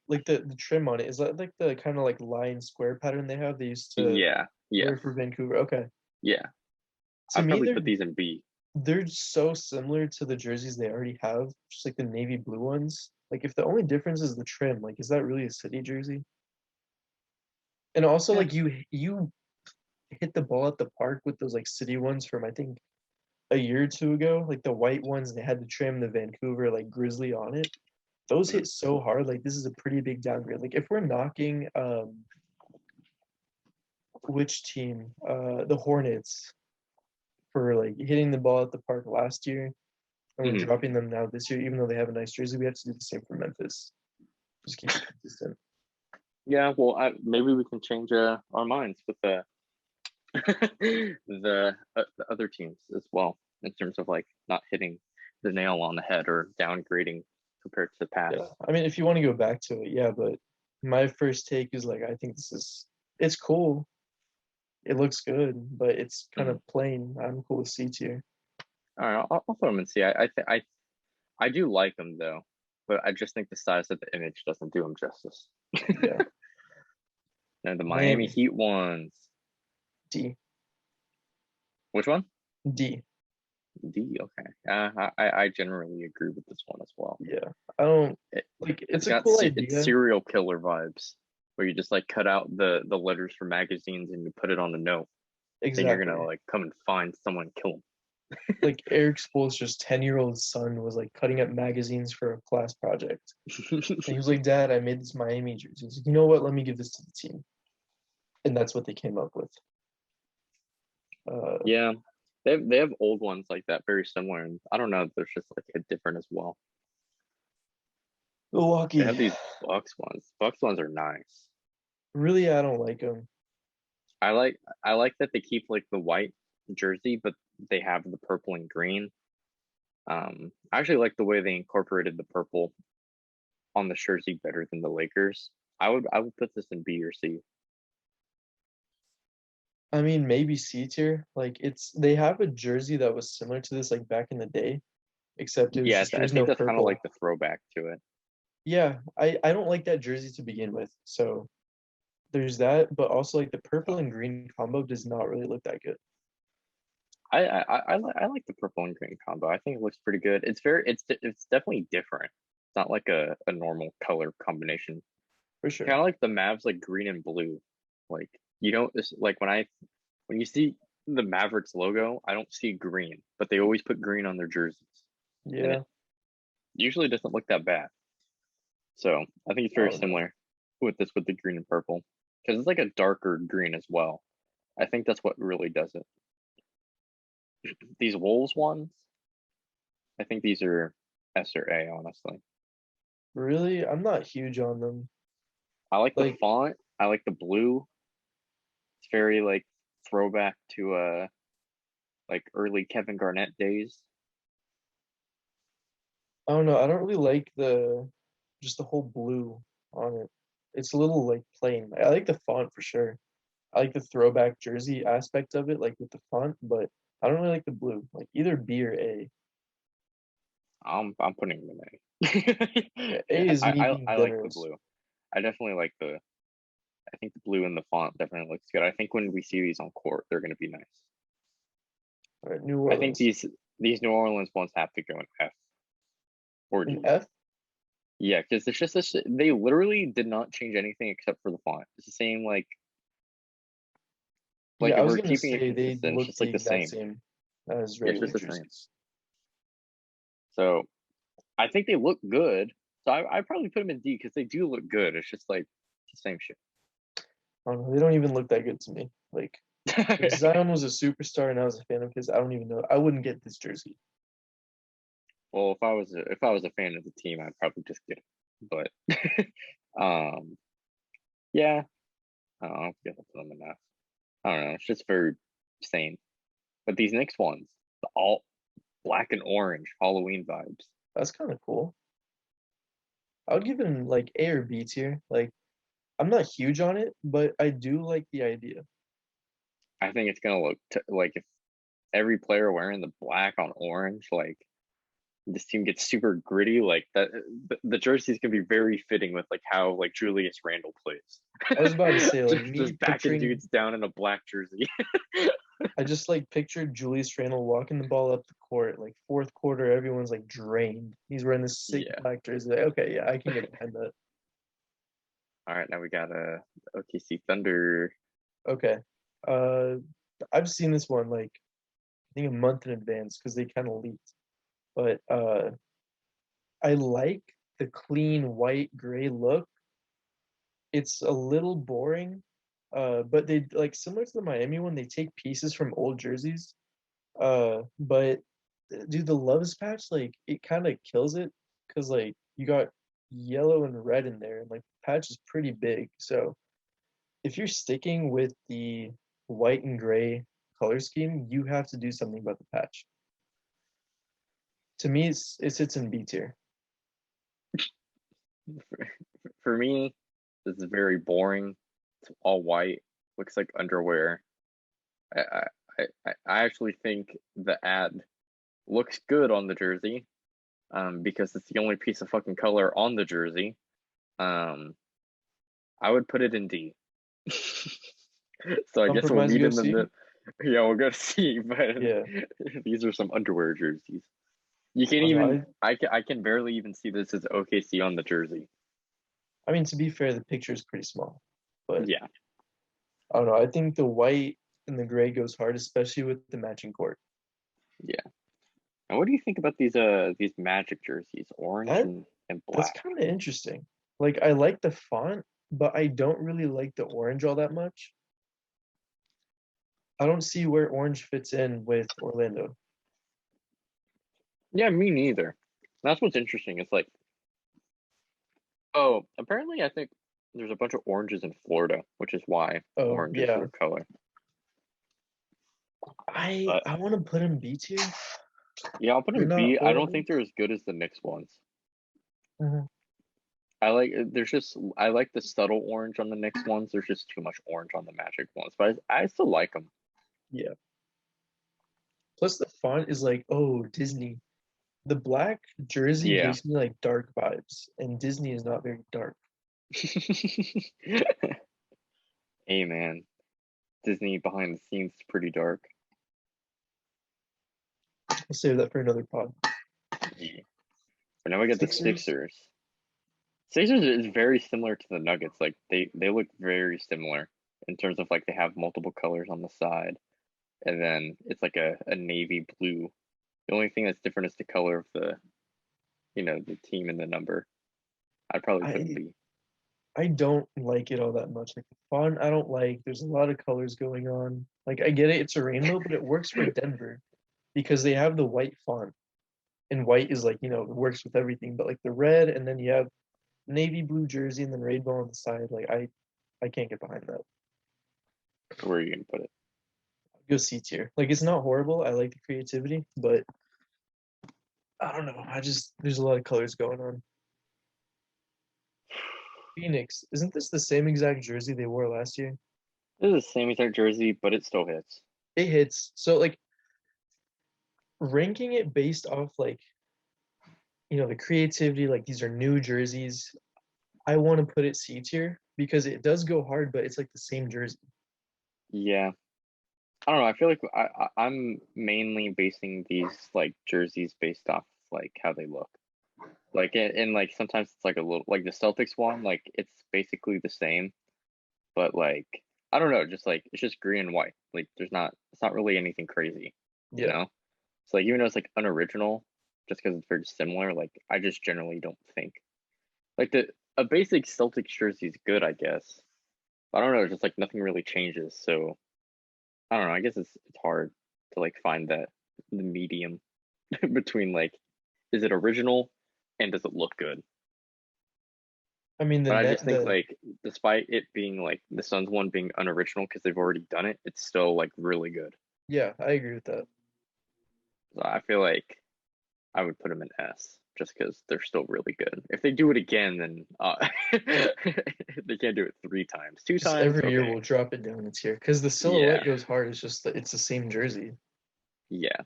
like the trim on it? Is that like the kind of like line square pattern they have? They used to yeah, yes, wear for Vancouver. Okay. yeah. To I'd me, probably put these in B. they're so similar to the jerseys they already have, just like the navy blue ones. Like if the only difference is the trim, like is that really a city jersey? And also Yeah. like you hit the ball at the park with those like city ones from I think a year or two ago, like the white ones, and they had the trim, the Vancouver like grizzly on it. Those Mhm. hit so hard. Like this is a pretty big downgrade. Like if we're knocking which team? The Hornets for like hitting the ball at the park last year, and we're Mhm. dropping them now this year, even though they have a nice jersey. We have to do the same for Memphis. Just keep it consistent. Yeah, well, maybe we can change our minds with the the other teams as well in terms of like not hitting the nail on the head or downgrading compared to the past. Yeah, I mean, if you want to go back to it, yeah, but my first take is like, I think it's cool. It looks good, but it's kind of plain. I'm cool with C tier. All right, I'll throw them in C. I do like them though, but I just think the size of the image doesn't do them justice. Yeah. And the Miami Heat ones. D. Which one? D. D. Okay. I generally agree with this one as well. Yeah. I don't like. It's a cool idea. It's serial killer vibes, where you just like cut out the letters from magazines and you put it on a note. Exactly. Then you're gonna like come and find someone and kill them. Like Eric Spoelstra's 10-year-old son was like cutting up magazines for a class project. And he was like, "Dad, I made this Miami jersey." He's like, "You know what? Let me give this to the team." And that's what they came up with. Yeah, they have old ones like that, very similar, and I don't know if there's just like a different as well. Milwaukee. They have these Bucks ones. Bucks ones are nice. Really, I don't like them. I like that they keep like the white jersey, but they have the purple and green. I actually like the way they incorporated the purple on the jersey better than the Lakers. I would put this in B or C. I mean, maybe C tier. Like they have a jersey that was similar to this like back in the day, except it was just I there's think no that's kind of purple. like the throwback to it. Yeah, I don't like that jersey to begin with. So there's that, but also like the purple and green combo does not really look that good. I like the purple and green combo. I think it looks pretty good. It's definitely different. It's not like a normal color combination. For sure. Kind of like the Mavs, like green and blue. Like you don't like when you see the Mavericks logo, I don't see green, but they always put green on their jerseys. Yeah. Usually doesn't look that bad. So I think it's very similar with the green and purple, because it's like a darker green as well. I think that's what really does it. These Wolves ones, I think these are S or A, honestly. Really? I'm not huge on them. I like the font. I like the blue. It's very like throwback to like early Kevin Garnett days. I don't know. I don't really like just the whole blue on it. It's a little like plain. I like the font for sure. I like the throwback jersey aspect of it, like with the font, but I don't really like the blue. Like either B or A. I'm putting them in A. A is me being I like the generous. blue. I definitely like I think the blue in the font definitely looks good. I think when we see these on court, they're gonna be nice. All right, New Orleans. I think these New Orleans ones have to go in F or D. F? Yeah, because it's just this. They literally did not change anything except for the font. It's the same like Yeah, I if was we're gonna keeping it say they consistent, it's look just the like the exact same. same as It's regular just the same. jerseys. So I think they look good. So I probably put them in D because they do look good. It's just like the same shit. I don't know. They don't even look that good to me. Like if Zion was a superstar and I was a fan of his, I don't even know. I wouldn't get this jersey. Well, if I was a fan of the team, I'd probably just get it. But yeah, I don't know. I guess I'll put them in F. I don't know. It's just very same. But these next ones, the all black and orange Halloween vibes. That's kind of cool. I would give him like A or B tier. Like I'm not huge on it, but I do like the idea. I think it's gonna look like if every player wearing the black on orange, like this team gets super gritty. Like that, the jerseys can be very fitting with like how like Julius Randle plays. I was about to say like me just backing picturing dudes down in a black jersey. I just like pictured Julius Randle walking the ball up the court, like fourth quarter, everyone's like drained. He's wearing this sick black jersey. Like, okay, yeah, I can get behind that. All right, now we got a OKC Thunder. Okay. I've seen this one like I think a month in advance because they kind of leaked. But I like the clean white gray look. It's a little boring, but they like similar to the Miami one, they take pieces from old jerseys. But dude, the Loves patch, like it kind of kills it because like you got yellow and red in there, and like the patch is pretty big. So if you're sticking with the white and gray color scheme, you have to do something about the patch. To me, it sits in B tier. For me, This is very boring. It's all white. Looks like underwear. I actually think the ad looks good on the jersey, because it's the only piece of fucking color on the jersey. I would put it in D. So I guess we'll Compromise, meet go in the C? yeah, we'll go to C. But Yeah. these are some underwear jerseys. You can't Oh, no, even. I can barely even see this as OKC on the jersey. I mean, to be fair, the picture is pretty small, but Yeah. I don't know. I think the white and the gray goes hard, especially with the matching court. Yeah. And what do you think about these Magic jerseys, orange That and that's black? kind of interesting. Like, I like the font, but I don't really like the orange all that much. I don't see where orange fits in with Orlando. Yeah, me neither. That's what's interesting. It's like, oh, apparently I think there's a bunch of oranges in Florida, which is why Oh, orange is yeah. their color. I But want to put them B tier. yeah, I'll put They're them not B. I don't horrible. think they're as good as the Knicks ones. Mhm. I like the subtle orange on the Knicks ones. There's just too much orange on the Magic ones, but I still like them. Yeah. Plus the font is like, oh, Disney. The black jersey Yeah. gives me like dark vibes, and Disney is not very dark. Hey man, Disney behind the scenes is pretty dark. We'll save that for another pod. Yeah. But now we got the Sixers. Sixers. Sixers is very similar to the Nuggets. Like they look very similar in terms of like they have multiple colors on the side, and then it's like a navy blue. The only thing that's different is the color of the team and the number. I'd probably put them B. I don't like it all that much. Like the font, I don't like. There's a lot of colors going on. Like I get it, it's a rainbow, but it works for Denver because they have the white font, and white is like it works with everything. But like the red, and then you have navy blue jersey, and then rainbow on the side. Like I can't get behind that. Where are you gonna put it? Go C tier. Like it's not horrible. I like the creativity, but I don't know. There's a lot of colors going on. Phoenix, isn't this the same exact jersey they wore last year? This is the same exact jersey, but it still hits. It hits. So like ranking it based off like the creativity, like these are new jerseys. I want to put it C tier because it does go hard, but it's like the same jersey. Yeah. I don't know. I feel like I'm mainly basing these like jerseys based off like how they look. Like and like sometimes it's like a little like the Celtics one, like it's basically the same, but like I don't know, just like it's just green and white. Like it's not really anything crazy, you Yeah. know? So like even though it's like unoriginal, just because it's very similar, like I just generally don't think like a basic Celtics jersey is good, I guess. I don't know, just like nothing really changes. So I don't know. I guess it's hard to like find the medium between like is it original and does it look good? I mean But I just think like despite it being like the Suns one being unoriginal because they've already done it, it's still like really good. yeah, I agree with that. So I feel like I would put them in S just because they're still really good. If they do it again, then they can't do it 3 times. Two Just times, every year okay. we'll drop it down a tier because the silhouette goes hard. It's just that it's the same jersey. Yeah.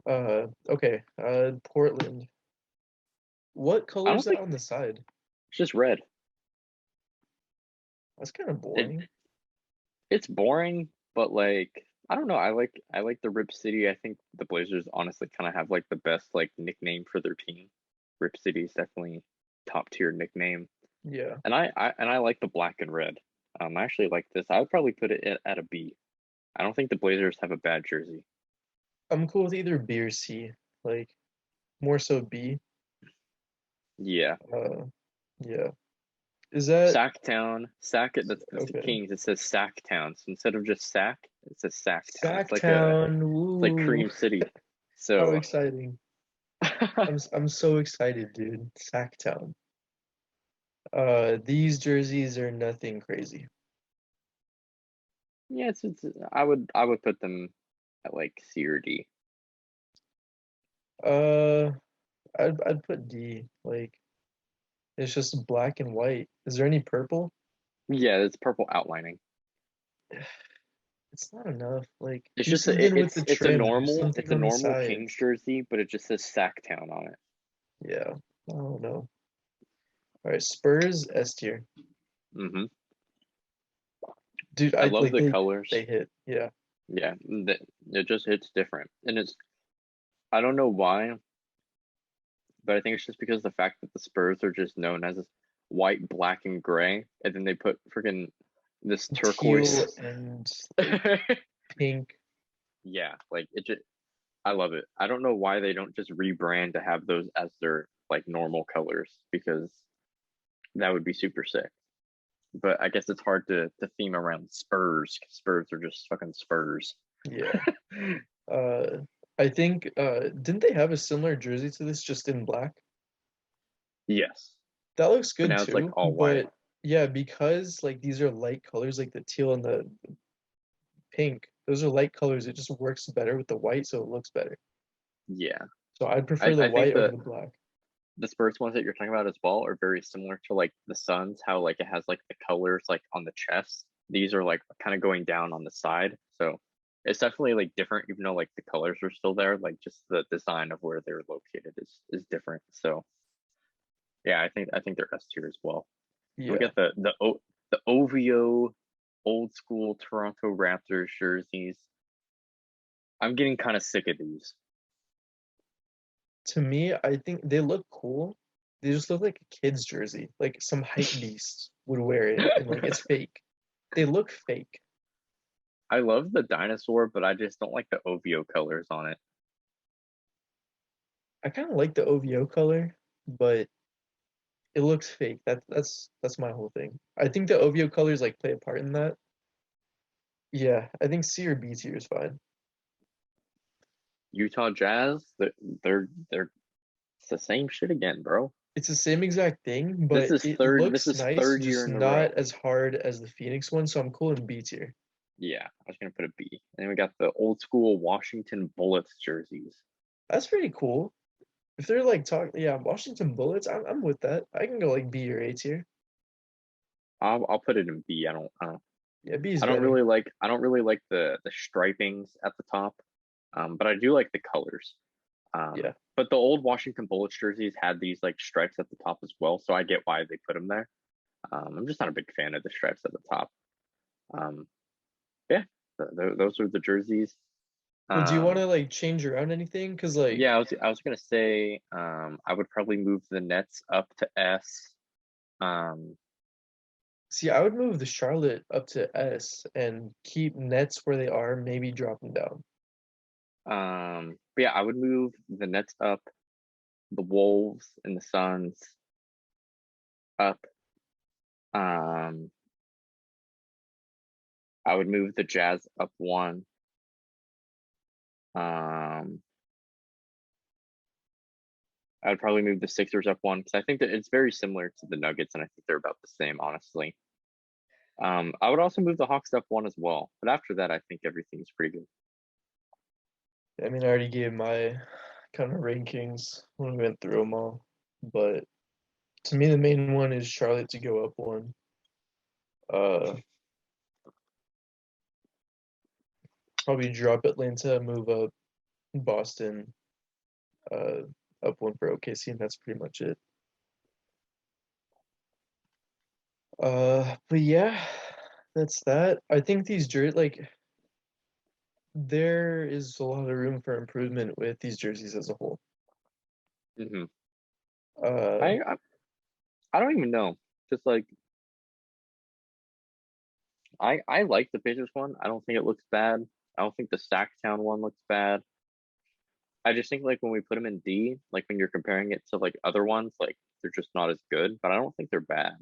Okay. Portland. What color I is don't that think on the side? it's just red. That's kind of It boring. it's boring, but like I don't know. I like the Rip City. I think the Blazers honestly kind of have like the best like nickname for their team. Rip City is definitely top tier nickname, Yeah. and I like the black and red. I actually like this. I would probably put it at a B. I don't think the Blazers have a bad jersey. I'm cool with either B or C. Like more so B. Yeah, Yeah. Is that Sacktown, that's the okay? Kings. It says Sacktown, so instead of just Sack, it says Sacktown. Sacktown. It's like Woo. Cream City. How So exciting. I'm so excited, dude. Sacktown. These jerseys are nothing crazy. yeah, it's I would put them at like C or D. Uh, I'd put D. Like it's just black and white. Is there any purple? Yeah, it's purple outlining. It's not enough. Like, It's do just something with the it's a trim. Do normal something on the Kings sides. jersey, but it just says Sacktown on it. Yeah. I don't know. All right, Spurs S tier. Mm-hmm. Dude, I I love like the they colors. hit. Yeah. Yeah, it just hits different, and I don't know why, but I think it's just because the fact that the Spurs are just known as white, black, and gray, and then they put freaking this Teal turquoise. and like pink. Yeah, like it just I love it. I don't know why they don't just rebrand to have those as their like normal colors because that would be super sick. But I guess it's hard to theme around Spurs. Spurs are just fucking Spurs. Yeah. I think didn't they have a similar jersey to this just in black? Yes, That looks but good now it's like too, all white. but yeah, because like these are light colors like the teal and the pink, those are light colors, it just works better with the white so it looks better. Yeah, So I'd prefer the I think white over the black. the Spurs ones that you're talking about as well are very similar to like the Suns, how like it has like the colors like on the chest. These are like kind of going down on the side. So it's definitely like different, even though like the colors are still there, like just the design of where they're located is different. So yeah, I think they're S tier as well. And we Yeah. got the OVO old school Toronto Raptors jerseys. I'm getting kind of sick of these. To me, I think they look cool. They just look like a kid's jersey. Like some hype beast would wear it and like it's fake. They look fake. I love the dinosaur, but I just don't like the OVO colors on it. I kind of like the OVO color, but it looks fake. That's my whole thing. I think the OVO colors like play a part in that. Yeah, I think C or B tier is fine. Utah Jazz, they're it's the same shit again, bro. It's the same exact thing, but it This looks is nice, third year just in a row. not as hard as the Phoenix one, so I'm cool in B tier. Yeah, I was gonna put a B. And then we got the old school Washington Bullets jerseys. That's pretty cool. If they're like talking, yeah, Washington Bullets, I'm with that. I can go like B or A tier. I'll put it in B. Yeah, B is better. I don't really like the stripings at the top. But I do like the colors. Yeah, But the old Washington Bullets jerseys had these like stripes at the top as well, so I get why they put them there. I'm just not a big fan of the stripes at the top. Um, yeah, those are the jerseys. well, do you want Um, to like change around anything? Because like, yeah, I was gonna say I would probably move the Nets up to S. Um, see, I would move the Charlotte up to S and keep Nets where they are, maybe drop them down. but yeah, I would move the Nets up, the Wolves and the Suns up. Um, I would move the Jazz up one. Um, I'd probably move the Sixers up one because I think that it's very similar to the Nuggets, and I think they're about the same, honestly. I would also move the Hawks up one as well, but after that, I think everything's pretty good. I mean, I already gave my kind of rankings when we went through them all, but to me, the main one is Charlotte to go up one. Uh, Probably drop Atlanta, move up Boston, uh, up one for OKC, and that's pretty much it. But yeah, that's that. I think these jerseys, like, there is a lot of room for improvement with these jerseys as a whole. hmm Uh, I don't even know. Just like I like the Pacers one. I don't think it looks bad. I don't think the Sacktown one looks bad. I just think like when we put them in D, like when you're comparing it to like other ones, like they're just not as good. But I don't think they're bad.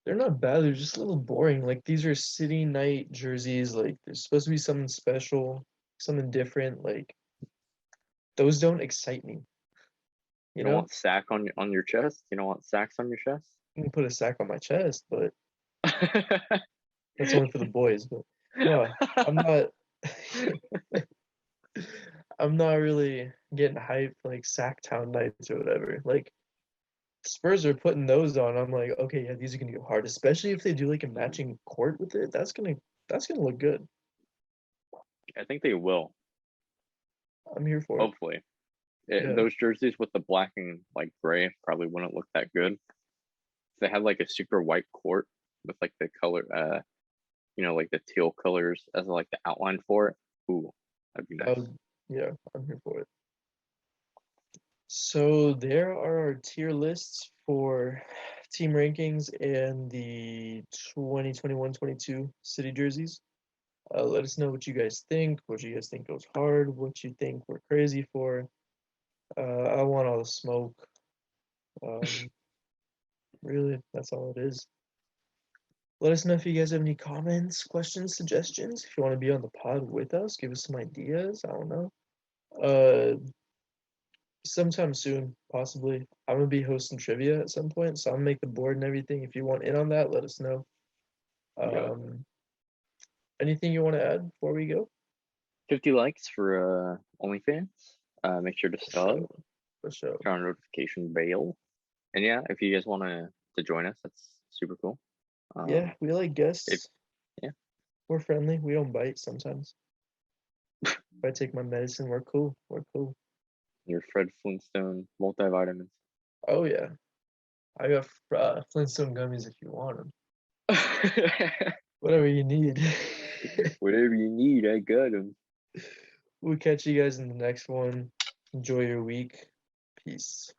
they're not bad. They're just a little boring. Like these are city night jerseys. Like there's supposed to be something special, something different. Like those don't excite me. You You don't know, want sack on your chest. You don't want sacks on your chest. I can put a sack on my chest, but that's only for the boys. But no, I'm not. I'm not really getting hyped for like Sacktown nights or whatever. Like Spurs are putting those on. I'm like, okay, yeah, these are gonna go hard, especially if they do like a matching court with it. That's gonna look good. I think they will. I'm here for it. Hopefully. Yeah. Those jerseys with the black and like gray probably wouldn't look that good. If they had like a super white court with like the color, like the teal colors as like the outline for it. Ooh, that'd be nice. Yeah, I'm here for it. So there are our tier lists for team rankings and the 2021-22 city jerseys. Let us know what you guys think, what you guys think goes hard, what you think we're crazy for. I want all the smoke. Really, that's all it is. Let us know if you guys have any comments, questions, suggestions. If you want to be on the pod with us, give us some ideas. I don't know. Sometime soon, possibly. I'm gonna be hosting trivia at some point, so I'll make the board and everything. If you want in on that, let us know. Yeah. Anything you want to add before we go? 50 likes for OnlyFans. Make sure to sub. For sure. Turn on notification bell. And yeah, if you guys want to join us, that's super cool. Yeah, we like guests. Yeah. We're friendly. We don't bite sometimes. If I take my medicine, we're cool. We're cool. Your Fred Flintstone multivitamins. Oh yeah, I got Flintstone gummies if you want them. Whatever you need. Whatever you need, I got them. We'll catch you guys in the next one. Enjoy your week. Peace.